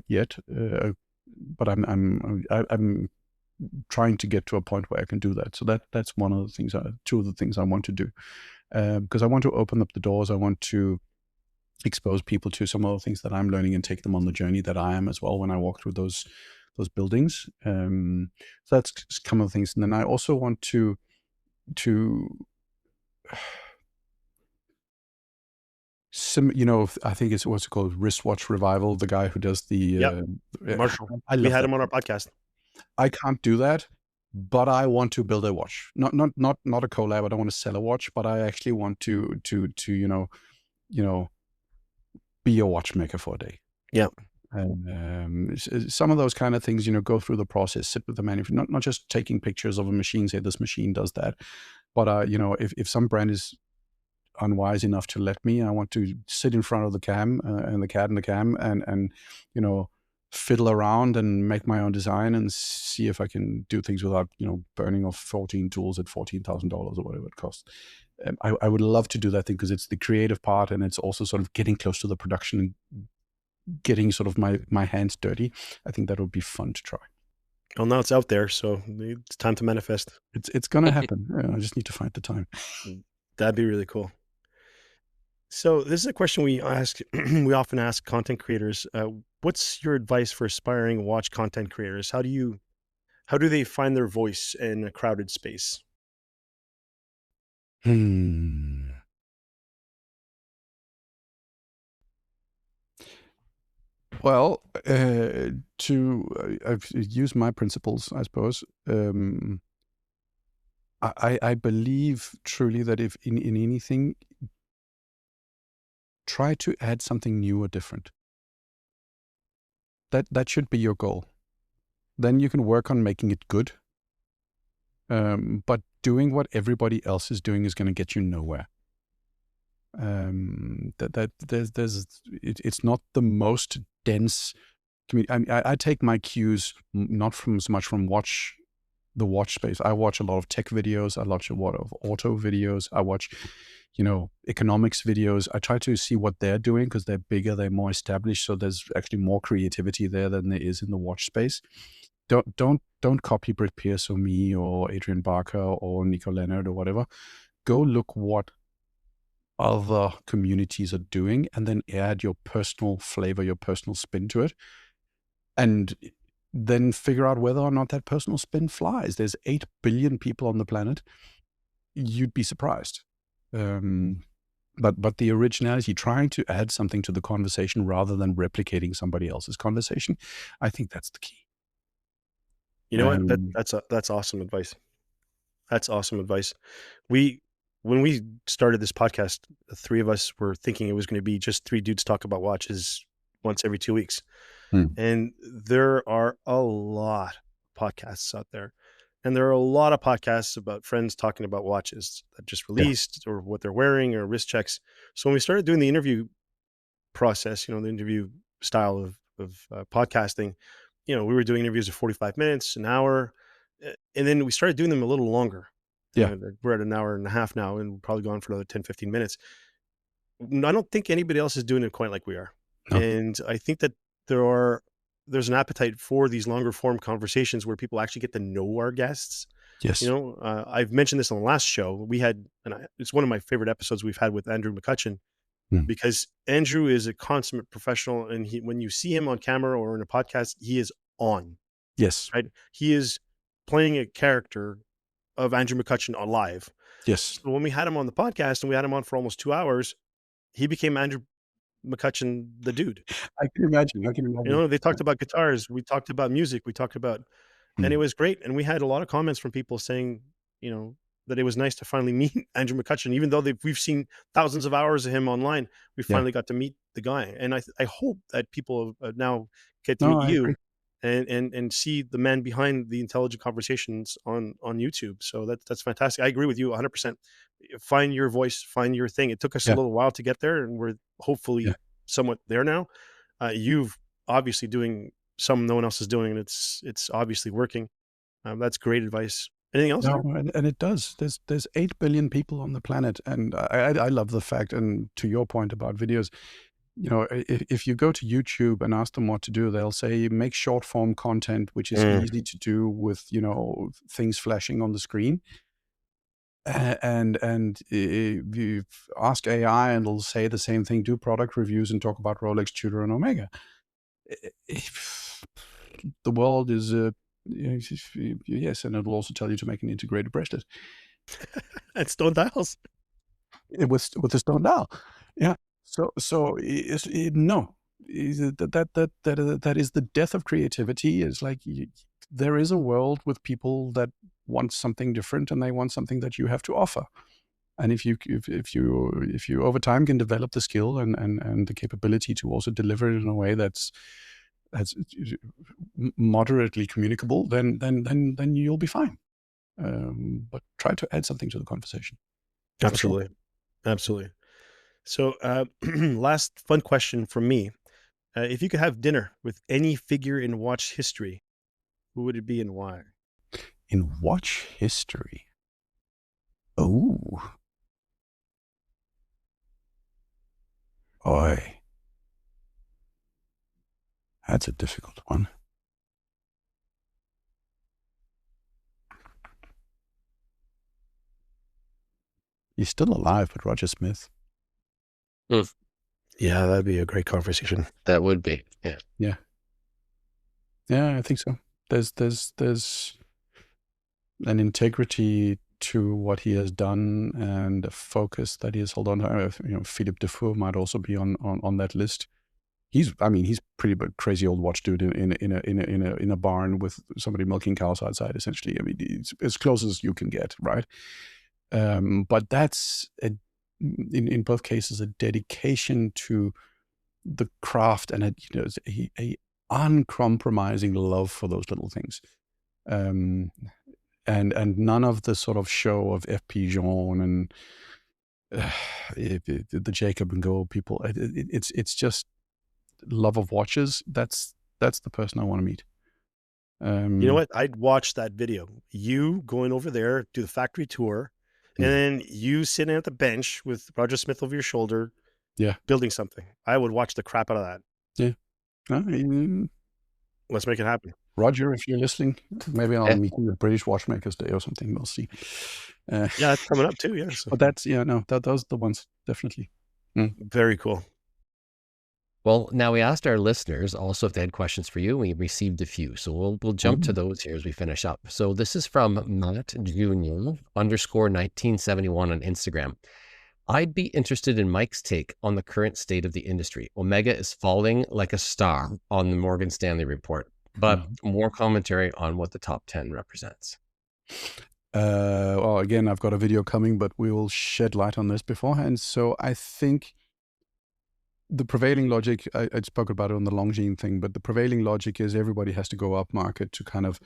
yet, but I'm trying to get to a point where I can do that. So that's one of the things, 2 of the things I want to do. Because I want to open up the doors. I want to expose people to some of the things that I'm learning and take them on the journey that I am as well when I walk through those buildings. So that's some of the things. And then I also want to I think it's what's it called, Wristwatch Revival, the guy who does the Marshall. we had him on our podcast. I can't do that, but I want to build a watch. Not a collab. I don't want to sell a watch, but I actually want to be a watchmaker for a day. Yeah. And some of those kind of things, go through the process, sit with the manufacturer, not just taking pictures of a machine, say this machine does that, but if some brand is unwise enough to let me, I want to sit in front of the cam and the CAD and the cam and fiddle around and make my own design and see if I can do things without burning off 14 tools at $14,000 or whatever it costs. I would love to do that thing because it's the creative part and it's also sort of getting close to the production and getting sort of my hands dirty. I think that would be fun to try. Well, now it's out there, so it's time to manifest. It's gonna happen. I just need to find the time. That'd be really cool. So this is a question we often ask content creators. What's your advice for aspiring watch content creators? How do they find their voice in a crowded space? Well, I've used my principles, I suppose. I believe truly that if in anything, try to add something new or different. That should be your goal. Then you can work on making it good. But doing what everybody else is doing is going to get you nowhere. It's not the most dense community. I take my cues not from so much from watch the watch space. I watch a lot of tech videos. I watch a lot of auto videos. I watch, you know, economics videos. I try to see what they're doing because they're bigger, they're more established. So there's actually more creativity there than there is in the watch space. Don't copy Britt Pierce or me or Adrian Barker or Nico Leonard or whatever. Go look what other communities are doing and then add your personal flavor, your personal spin to it. And then figure out whether or not that personal spin flies. There's 8 billion people on the planet. You'd be surprised. But the originality, trying to add something to the conversation rather than replicating somebody else's conversation, I think that's the key. You know what? That's awesome advice. That's awesome advice. When we started this podcast, the three of us were thinking it was going to be just three dudes talk about watches once every 2 weeks. And there are a lot of podcasts out there. And there are a lot of podcasts about friends talking about watches that just released or what they're wearing or wrist checks. So when we started doing the interview process, the interview style of podcasting, we were doing interviews of 45 minutes, an hour, and then we started doing them a little longer. Yeah. We're at an hour and a half now, and we're probably gone for another 10, 15 minutes. I don't think anybody else is doing it quite like we are. No. And I think that there's an appetite for these longer form conversations where people actually get to know our guests. Yes. I've mentioned this on the last show. It's one of my favorite episodes we've had with Andrew McCutcheon, because Andrew is a consummate professional, and when you see him on camera or in a podcast, he is on. Yes. Right? He is playing a character of Andrew McCutcheon alive. Yes. So when we had him on the podcast and we had him on for almost 2 hours, he became Andrew McCutcheon, the dude. I can imagine. They talked about guitars. We talked about music. We talked about, and it was great. And we had a lot of comments from people saying, that it was nice to finally meet Andrew McCutcheon, even though we've seen thousands of hours of him online. We finally got to meet the guy. And I hope that people now get to meet you and see the man behind the intelligent conversations on YouTube. So that's fantastic. I agree with you 100%. Find your voice, find your thing. It took us a little while to get there, and we're hopefully somewhat there now. You've obviously doing some no one else is doing, and it's obviously working. That's great advice. Anything else? No, and it does. There's 8 billion people on the planet, and I love the fact. And to your point about videos, if you go to YouTube and ask them what to do, they'll say make short form content, which is easy to do with things flashing on the screen. And you ask AI, and it'll say the same thing. Do product reviews and talk about Rolex, Tudor, and Omega. The world is yes, and it'll also tell you to make an integrated bracelet. And stone dials. With the stone dial, yeah. So no, that is the death of creativity. It's like there is a world with people that want something different, and they want something that you have to offer. And if you over time can develop the skill and the capability to also deliver it in a way that's moderately communicable, then you'll be fine. But try to add something to the conversation. Absolutely. Absolutely. So last fun question from me. If you could have dinner with any figure in watch history, who would it be and why? In watch history? Oh. Oi. That's a difficult one. He's still alive, but Roger Smith. Yeah, that'd be a great conversation. That would be. Yeah. Yeah, I think so. There's an integrity to what he has done and a focus that he has held on to. Philippe Dufour might also be on that list. He's pretty crazy old watch dude in a barn with somebody milking cows outside. Essentially, it's as close as you can get, right? But that's in both cases a dedication to the craft and a uncompromising love for those little things, and none of the sort of show of FP Jean and the Jacob and Go people. It's just love of watches. That's the person I want to meet. You know what? I'd watch that video. You going over there, do the factory tour, and then you sitting at the bench with Roger Smith over your shoulder, Yeah. building something. I would watch the crap out of that. Yeah. Let's make it happen. Roger, if you're listening, maybe I'll Yeah. meet you at British Watchmakers Day or something. We'll see. Yeah, that's coming up too. Yeah. So But that's, those are the ones, definitely. very cool. Well, now we asked our listeners also if they had questions for you. We received a few, so we'll jump to those here as we finish up. So this is from Matt Jr. _1971 on Instagram. I'd be interested in Mike's take on the current state of the industry. Omega is falling like a star on the Morgan Stanley report, but more commentary on what the top 10 represents. Well, again, I've got a video coming, but we will shed light on this beforehand. So I think the prevailing logic, I spoke about it on the Longines thing, but the prevailing logic is everybody has to go up market to kind of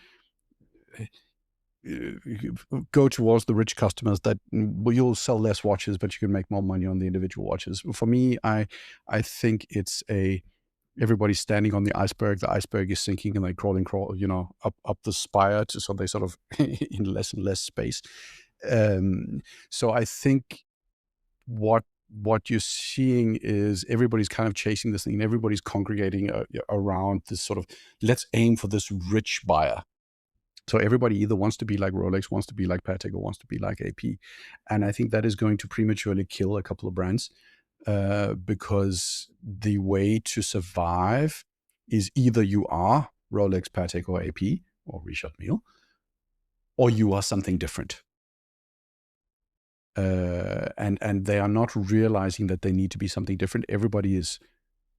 go towards the rich customers that you'll sell less watches, but you can make more money on the individual watches. For me, I think it's everybody's standing on the iceberg. The iceberg is sinking, and they crawl, up the spire so they sort of in less and less space. So I think what you're seeing is everybody's kind of chasing this thing, and everybody's congregating around this sort of, let's aim for this rich buyer. So everybody either wants to be like Rolex, wants to be like Patek, or wants to be like AP. And I think that is going to prematurely kill a couple of brands because the way to survive is either you are Rolex, Patek, or AP, or Richard Mille, or you are something different. And they are not realizing that they need to be something different. Everybody is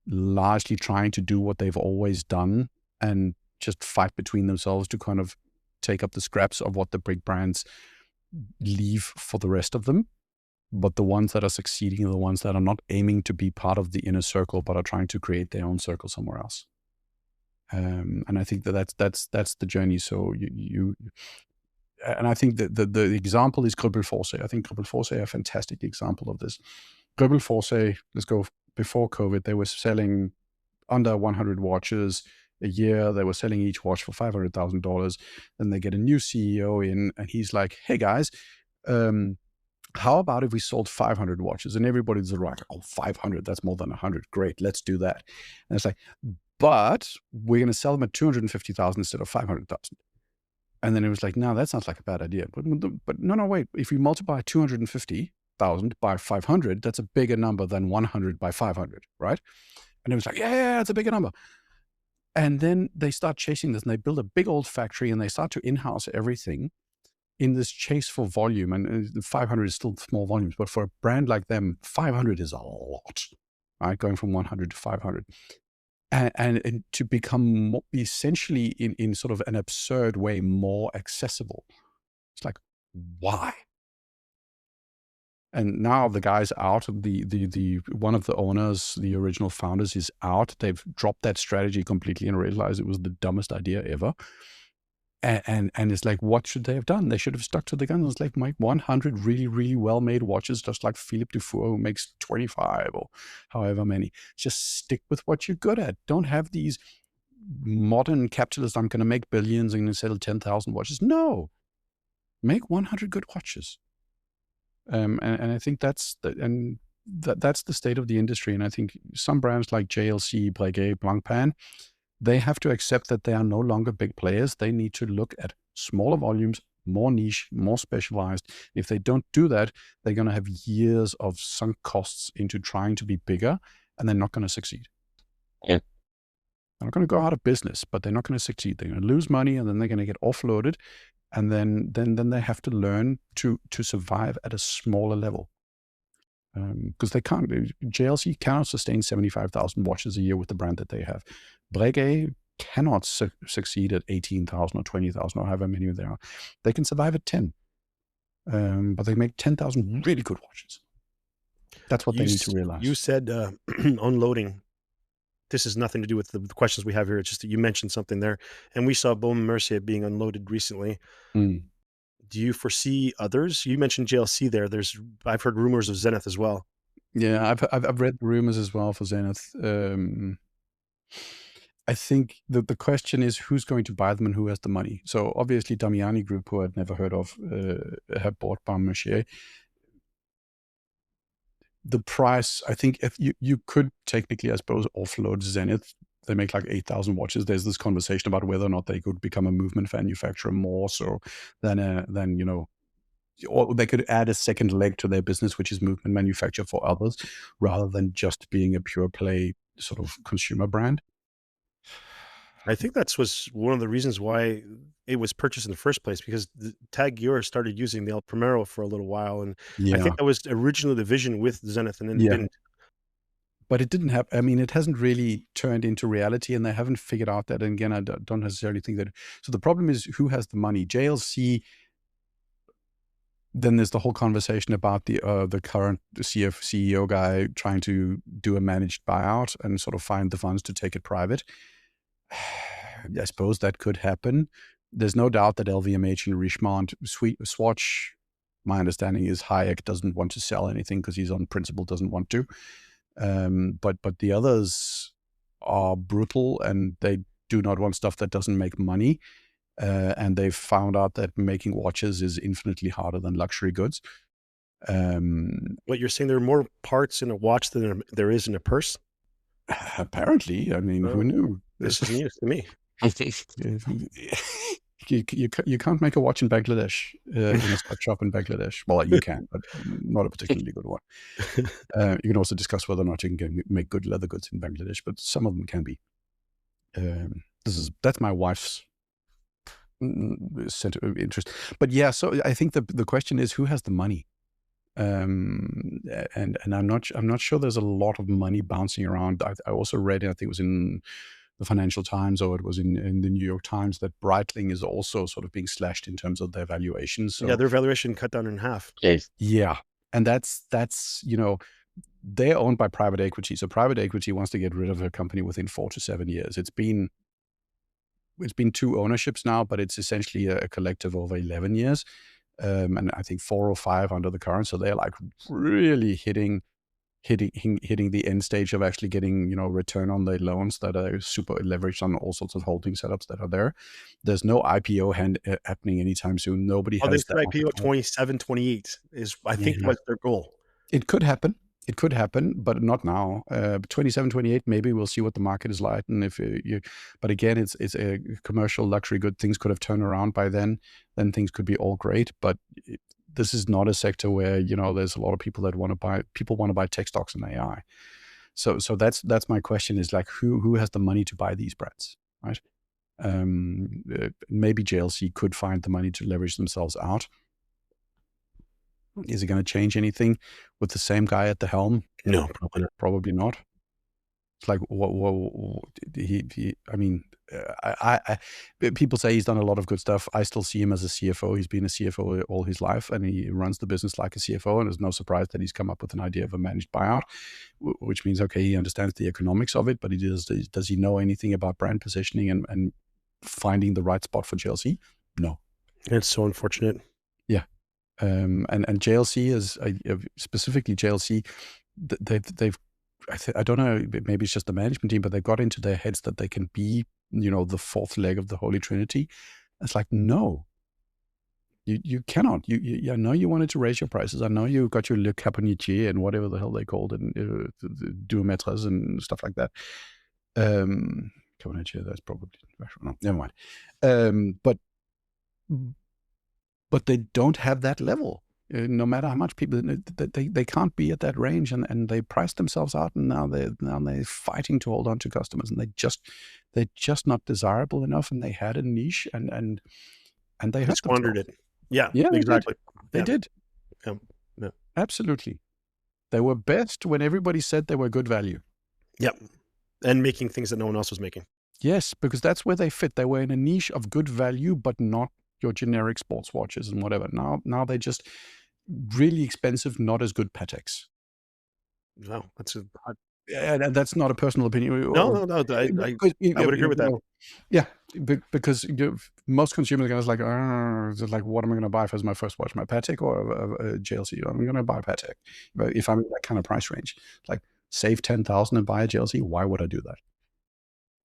largely trying to do what they've always done and just fight between themselves to kind of take up the scraps of what the big brands leave for the rest of them. But the ones that are succeeding are the ones that are not aiming to be part of the inner circle, but are trying to create their own circle somewhere else. And I think that's the journey. So and I think that the example is Grübbel Forsey. I think Grübbel Forsey are a fantastic example of this. Grübbel Forsey, let's go before COVID, they were selling under 100 watches a year. They were selling each watch for $500,000. Then they get a new CEO in, and he's like, "Hey guys, how about if we sold 500 watches?" And everybody's like, "Oh, 500, that's more than 100. Great, let's do that." And it's like, but we're going to sell them at 250,000 instead of 500,000. And then it was like, no, that sounds like a bad idea. But no, wait. If we multiply 250,000 by 500, that's a bigger number than 100 by 500, right? And it was like, yeah, it's a bigger number. And then they start chasing this, and they build a big old factory, and they start to in-house everything in this chase for volume. And 500 is still small volumes, but for a brand like them, 500 is a lot, right? Going from 100 to 500. And to become more, essentially in sort of an absurd way, more accessible. It's like, why? And now the guy's out. The one of the owners, the original founders, is out. They've dropped that strategy completely and realized it was the dumbest idea ever. And it's like, what should they have done? They should have stuck to the guns. It's like, make 100 really, really well-made watches, just like Philippe Dufour, who makes 25 or however many. Just stick with what you're good at. Don't have these modern capitalists, I'm going to make billions and sell 10,000 watches. No, make 100 good watches. And I think that's the state of the industry. And I think some brands like JLC, Breguet, Blancpain, they have to accept that they are no longer big players. They need to look at smaller volumes, more niche, more specialized. If they don't do that, they're going to have years of sunk costs into trying to be bigger, and they're not going to succeed. Yeah. They're not going to go out of business, but they're not going to succeed. They're going to lose money, and then they're going to get offloaded, and then they have to learn to survive at a smaller level. Because they can't. JLC cannot sustain 75,000 watches a year with the brand that they have. Breguet cannot succeed at 18,000 or 20,000 or however many there are. They can survive at 10, but they make 10,000 really good watches. That's what they need to realize. You said unloading. This has nothing to do with the questions we have here. It's just that you mentioned something there, and we saw Baume & Mercier being unloaded recently. Do you foresee others? You mentioned JLC there. I've heard rumors of Zenith as well. Yeah, I've read the rumors as well for Zenith. I think the question is who's going to buy them and who has the money. So obviously Damiani Group, who I'd never heard of, have bought Barmessier. The price, I think, if you could technically, I suppose, offload Zenith. They make like 8,000 watches. There's this conversation about whether or not they could become a movement manufacturer more so than or they could add a second leg to their business, which is movement manufacture for others, rather than just being a pure play sort of consumer brand. I think that's was one of the reasons why it was purchased in the first place, because Tag Heuer started using the El Primero for a little while, and I Yeah, think that was originally the vision with Zenith, and then it yeah. didn't. But it didn't have, I mean, it hasn't really turned into reality, and they haven't figured out that. And again, I don't necessarily think that. So the problem is who has the money? JLC. Then there's the whole conversation about the current CEO guy trying to do a managed buyout and sort of find the funds to take it private. I suppose that could happen. There's no doubt that LVMH and Richemont, Swatch, my understanding is Hayek doesn't want to sell anything because he's on principle doesn't want to. But the others are brutal and they do not want stuff that doesn't make money. And they've found out that making watches is infinitely harder than luxury goods. What you're saying, there are more parts in a watch than there is in a purse? Apparently, I mean, who knew? This is news to me. You can't make a watch in Bangladesh, in a sweatshop in Bangladesh. Well, you can, but not a particularly good one. You can also discuss whether or not you can make good leather goods in Bangladesh, but some of them can be. That's my wife's center of interest. But yeah, so I think the question is who has the money, and I'm not sure there's a lot of money bouncing around. I also read, I think it was in the Financial Times or it was in the New York Times, that Breitling is also sort of being slashed in terms of their valuation. So Yeah, their valuation cut down in half. yeah, and that's they're owned by private equity. So private equity wants to get rid of a company within 4 to 7 years. It's been 2 ownerships now, but it's essentially a collective over 11 years. And I think 4 or 5 under the current. So they're like really hitting the end stage of actually getting, return on their loans that are super leveraged on all sorts of holding setups that are there. There's no IPO happening anytime soon. Nobody Oh, they has said that. IPO 27, 28 is, I think, Yeah. was their goal. It could happen. It could happen, but not now. 27, 28, maybe we'll see what the market is like. And but again, it's a commercial luxury good. Things could have turned around by then. Then things could be all great. But this is not a sector where, there's a lot of people that want to buy tech stocks and AI. So that's my question is like, who has the money to buy these brands, right? Maybe JLC could find the money to leverage themselves out. Is it going to change anything with the same guy at the helm? No, probably not. Probably not. It's like, I mean, people say he's done a lot of good stuff. I still see him as a CFO. He's been a CFO all his life, and he runs the business like a CFO. And there's no surprise that he's come up with an idea of a managed buyout, which means, okay, he understands the economics of it, but does he know anything about brand positioning and finding the right spot for JLC? No. It's so unfortunate. Yeah. And JLC is specifically JLC. They've I don't know. Maybe it's just the management team, but they got into their heads that they can be, the fourth leg of the Holy Trinity. It's like, no, you cannot. I know you wanted to raise your prices. I know you got your Le Caponier and whatever the hell they called it, deux maîtres and stuff like that. Caponier, that's probably no, never mind. But they don't have that level. No matter how much people, they can't be at that range, and they priced themselves out, and now they're fighting to hold on to customers, and they're just not desirable enough, and they had a niche, and they hurt squandered themselves. it. Yeah, exactly. They did. Yeah. Absolutely. They were best when everybody said they were good value. Yep. And making things that no one else was making. Yes, because that's where they fit. They were in a niche of good value, but not your generic sports watches and whatever. Now they're just really expensive, not as good Pateks. Wow, that's that's not a personal opinion. No. I would agree with that. Yeah, because most consumers are going to like, what am I going to buy as my first watch, my Patek or a JLC? I'm going to buy Patek. But if I'm in that kind of price range, like save 10,000 and buy a JLC, why would I do that?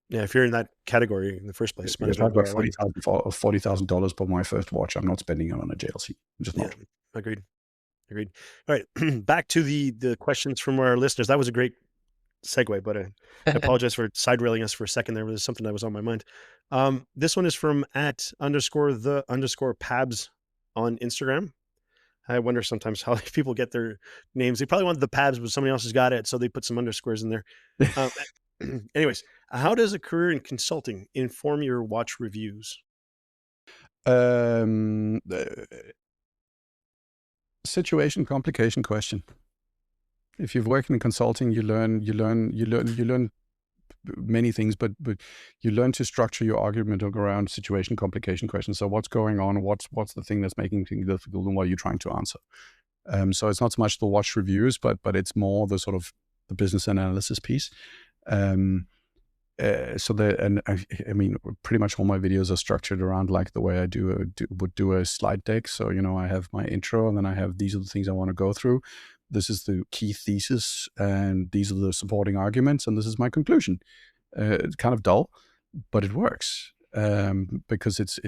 Yeah, if you're in that category in the first place, might as If well I've go got all in. $40,000 for my first watch, I'm not spending it on a JLC. I'm just Yeah, not. agreed. Agreed. All right, back to the questions from our listeners. That was a great segue, but I apologize for side railing us for a second there. There's something that was on my mind. This one is from at underscore the underscore Pabs on Instagram. I wonder sometimes how people get their names. They probably want the Pabs, but somebody else has got it, so they put some underscores in there. Um, anyways, how does a career in consulting inform your watch reviews? Um, uh, Situation, complication, question. If you've worked in consulting, you learn many things, but you learn to structure your argument around situation, complication, question. So what's going on? What's the thing that's making things difficult, and what are you trying to answer? So it's not so much the watch reviews, but it's more the sort of the business analysis piece. I mean, pretty much all my videos are structured around like the way I would do a slide deck. So, I have my intro, and then I have, these are the things I want to go through. This is the key thesis, and these are the supporting arguments, and this is my conclusion. It's kind of dull, but it works, because it's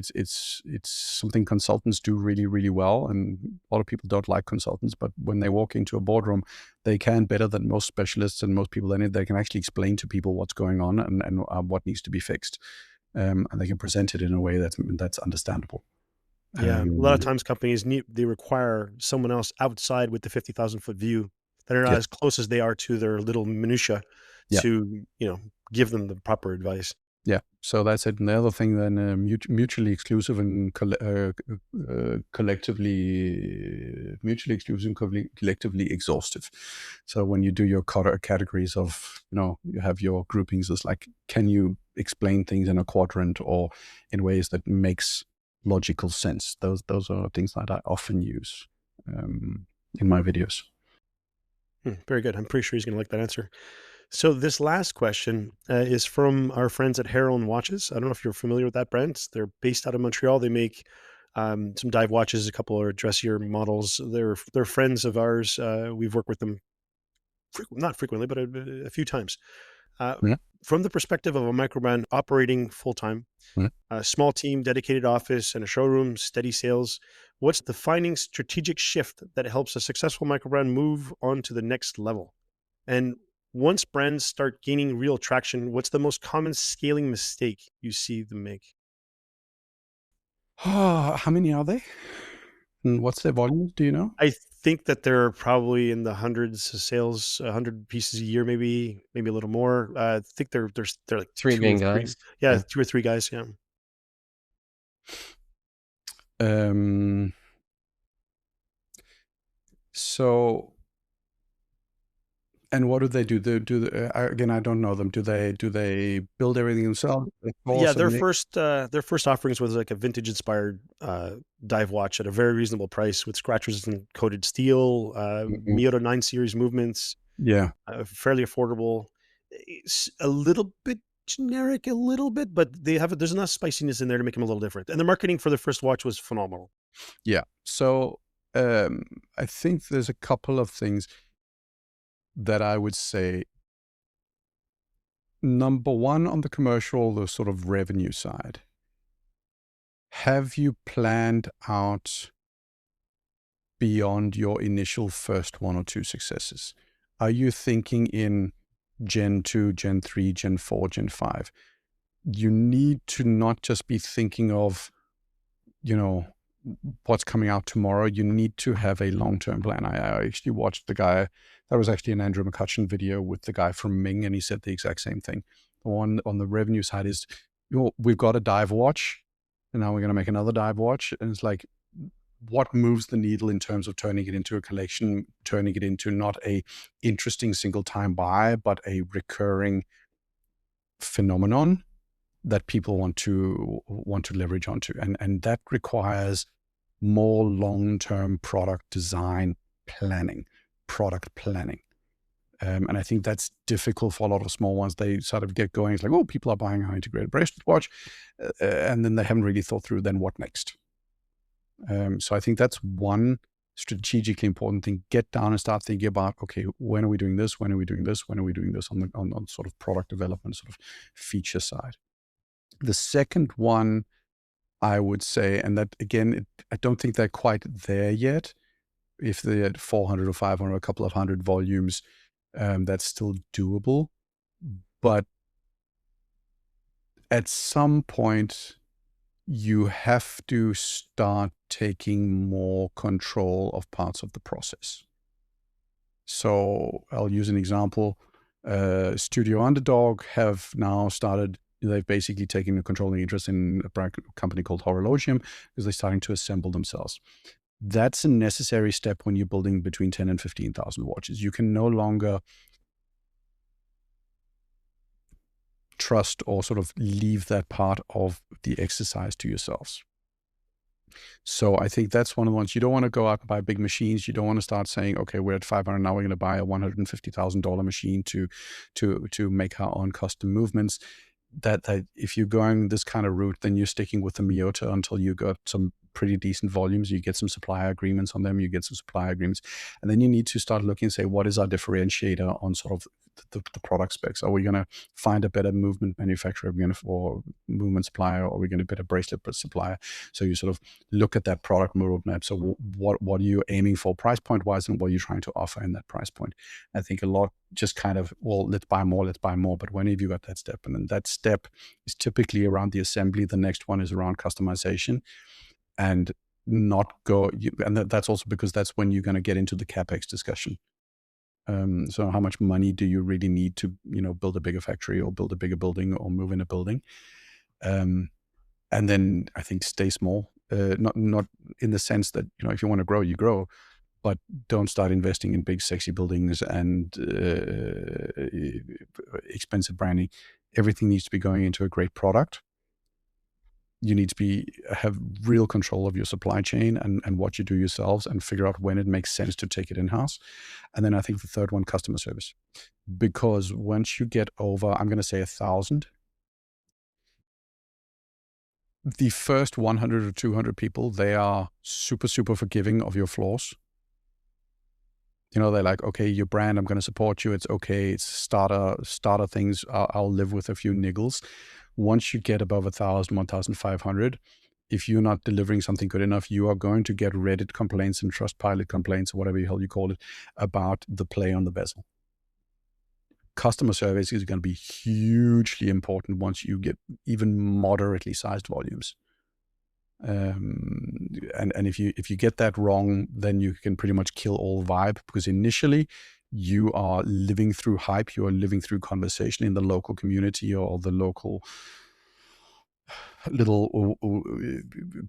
something consultants do really, really well. And a lot of people don't like consultants, but when they walk into a boardroom, they can, better than most specialists and most people in it, they can actually explain to people what's going on, and what needs to be fixed, and they can present it in a way that's understandable. Yeah, a lot of Um, times companies they require someone else outside with the 50,000-foot view that are not yes, as close as they are to their little minutia yeah. to, give them the proper advice. Yeah, so that's it. And the other thing then, mutually exclusive and collectively exhaustive. So when you do your categories of, you have your groupings, it's like, can you explain things in a quadrant or in ways that makes logical sense? Those are things that I often use, in my videos. Very good. I'm pretty sure he's going to like that answer. So this last question is from our friends at Heron Watches. I don't know if you're familiar with that brand. They're based out of Montreal. They make some dive watches, a couple of dressier models. They're friends of ours. We've worked with them not frequently, but a few times. Uh, Yeah. from the perspective of a microbrand operating full time, Yeah. a small team, dedicated office, and a showroom, steady sales, what's the defining strategic shift that helps a successful microbrand move on to the next level? And once brands start gaining real traction, what's the most common scaling mistake you see them make? How many are they? And what's their volume? Do you know? I think that they're probably in the hundreds of sales, 100 pieces a year, maybe a little more. I think they're like Three two or main three. guys. Yeah, Yeah. 2 or 3 guys. Yeah. Um, so, and what do they do? Again, I don't know them. Do they build everything themselves? They Yeah, source and make? their first offerings was like a vintage inspired dive watch at a very reasonable price with scratchers and coated steel, Mhm. Miyota 9 series movements, Yeah, fairly affordable. It's a little bit generic, a little bit, but there's enough spiciness in there to make them a little different. And the marketing for the first watch was phenomenal. yeah. So, I think there's a couple of things that I would say. Number one, on the commercial, the sort of revenue side, have you planned out beyond your initial first one or two successes? Are you thinking in Gen 2, Gen 3, Gen 4, Gen 5? You need to not just be thinking of, what's coming out tomorrow. You need to have a long-term plan. I actually watched the guy, that was actually an Andrew McCutcheon video with the guy from Ming, and he said the exact same thing. The one on the revenue side is, we've got a dive watch, and now we're going to make another dive watch. And it's like, what moves the needle in terms of turning it into a collection, turning it into not a interesting single time buy, but a recurring phenomenon that people want to leverage onto. And that requires more long-term product design planning, product planning. And I think that's difficult for a lot of small ones. They sort of get going. It's like, oh, people are buying our integrated bracelet watch. And then they haven't really thought through then what next. So I think that's one strategically important thing. Get down and start thinking about, okay, when are we doing this? When are we doing this? When are we doing this on sort of product development, sort of feature side? The second one, I would say, and that again, I don't think they're quite there yet. If they're at 400 or 500, a couple of hundred volumes, that's still doable. But at some point, you have to start taking more control of parts of the process. So I'll use an example. Studio Underdog have now started, they've basically taken a controlling interest in a company called Horologium because they're starting to assemble themselves. That's a necessary step when you're building between 10 and 15,000 watches. You can no longer trust or sort of leave that part of the exercise to yourselves. So I think that's one of the ones. You don't want to go out and buy big machines. You don't want to start saying, okay, we're at 500 now, we're going to buy a $150,000 machine to make our own custom movements. That if you're going this kind of route, then you're sticking with the Miyota until you got some pretty decent volumes. You get some supplier agreements on them. You get some supplier agreements, and then you need to start looking and say, what is our differentiator on sort of the product specs? Are we going to find a better movement manufacturer? Are we going to, or movement supplier? Or are we going to better bracelet supplier? So you sort of look at that product roadmap. So what are you aiming for price point wise, and what are you trying to offer in that price point? I think a lot just kind of, well, let's buy more. But when have you got that step? And then that step is typically around the assembly. The next one is around customization, and not go. And that's also because that's when you're going to get into the CapEx discussion. So how much money do you really need to, build a bigger factory or build a bigger building or move in a building? And then I think stay small, not in the sense that, if you want to grow, you grow, but don't start investing in big, sexy buildings and expensive branding. Everything needs to be going into a great product. You need to have real control of your supply chain and what you do yourselves, and figure out when it makes sense to take it in-house. And then I think the third one, customer service. Because once you get over, I'm going to say 1,000, the first 100 or 200 people, they are super, super forgiving of your flaws. They're like, okay, your brand, I'm going to support you. It's okay. It's starter things. I'll live with a few niggles. Once you get above 1,000, 1,500, if you're not delivering something good enough, you are going to get Reddit complaints and Trustpilot complaints, or whatever the hell you call it, about the play on the bezel. Customer service is going to be hugely important once you get even moderately sized volumes. And if you get that wrong, then you can pretty much kill all vibe, because initially you are living through hype, you are living through conversation in the local community or the local little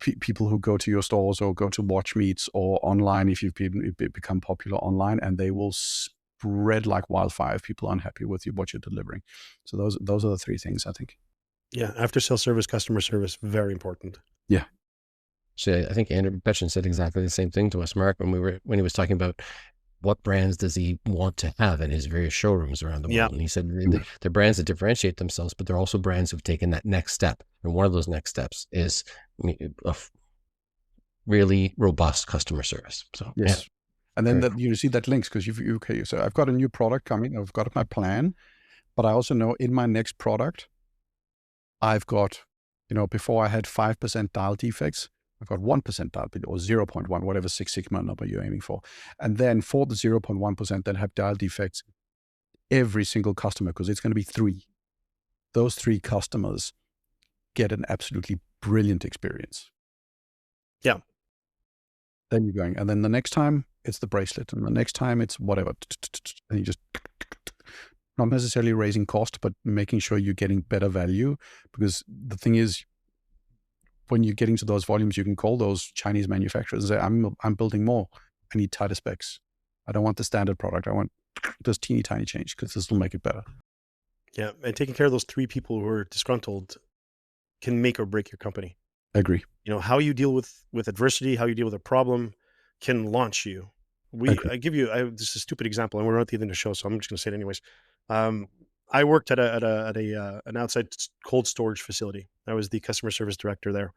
people who go to your stores or go to watch meets or online, if you've become popular online, and they will spread like wildfire if people are unhappy with what you're delivering. So those are the three things, I think. Yeah, after sales service, customer service, very important. Yeah. So I think Andrew Betchen said exactly the same thing to us, Mark, when he was talking about what brands does he want to have in his various showrooms around the world. Yeah. And he said they're brands that differentiate themselves, but they're also brands who've taken that next step. And one of those next steps is a really robust customer service. So yes. Yeah. And then cool. you see that links, because okay, so I've got a new product coming, I've got my plan, but I also know in my next product, I've got, before I had 5% dial defects, I've got 1% dial, or 0.1, whatever Six Sigma number you're aiming for. And then for the 0.1% that have dial defects, every single customer, because it's going to be 3, those 3 customers get an absolutely brilliant experience. Yeah. Then you're going, and then the next time it's the bracelet, and the next time it's whatever. And you just, not necessarily raising cost, but making sure you're getting better value. Because the thing is, when you're getting to those volumes, you can call those Chinese manufacturers and say, I'm building more. I need tighter specs. I don't want the standard product. I want this teeny tiny change, because this will make it better. Yeah. And taking care of those 3 people who are disgruntled can make or break your company. I agree. How you deal with adversity, how you deal with a problem can launch you. I give you, this is a stupid example, and we're not at the end of the show, so I'm just going to say it anyways. I worked at an outside cold storage facility. I was the customer service director there,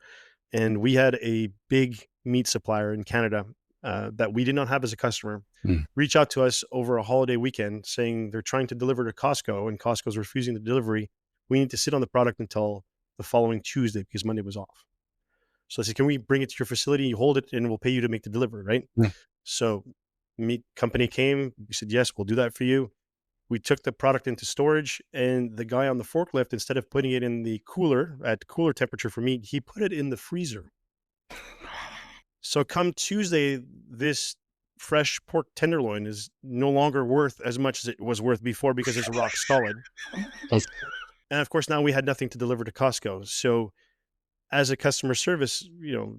and we had a big meat supplier in Canada that we did not have as a customer Mm. reach out to us over a holiday weekend saying they're trying to deliver to Costco and Costco's refusing the delivery. We need to sit on the product until the following Tuesday because Monday was off. So I said, can we bring it to your facility? You hold it and we'll pay you to make the delivery, right? Yeah. So company came, we said, yes, we'll do that for you. We took the product into storage, and the guy on the forklift, instead of putting it in the cooler at cooler temperature for meat, he put it in the freezer. So come Tuesday, this fresh pork tenderloin is no longer worth as much as it was worth before because it's rock solid. Yes. And of course, now we had nothing to deliver to Costco. So as a customer service,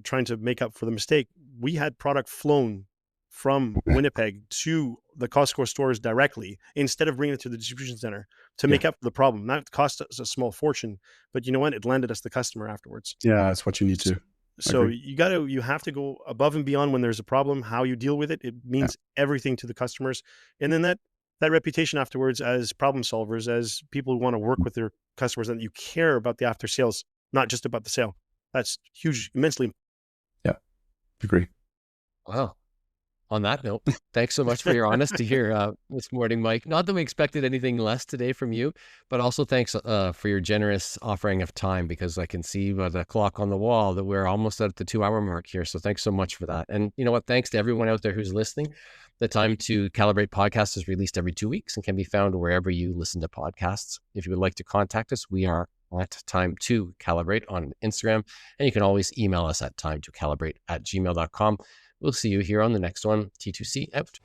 trying to make up for the mistake, we had product flown from Winnipeg to the Costco stores directly instead of bringing it to the distribution center to make up for the problem. That cost us a small fortune, but you know what? It landed us the customer afterwards. Yeah, that's what you need to. So you have to go above and beyond when there's a problem. How you deal with it, it means everything to the customers. And then that reputation afterwards as problem solvers, as people who want to work with their customers, and you care about the after sales, not just about the sale. That's huge, immensely. Yeah, agree. Wow. On that note, thanks so much for your honesty here this morning, Mike. Not that we expected anything less today from you, but also thanks for your generous offering of time, because I can see by the clock on the wall that we're almost at the 2-hour mark here. So thanks so much for that. And you know what? Thanks to everyone out there who's listening. The Time to Calibrate podcast is released every 2 weeks and can be found wherever you listen to podcasts. If you would like to contact us, we are at Time to Calibrate on Instagram, and you can always email us at timetocalibrate@gmail.com. We'll see you here on the next one. T2C out.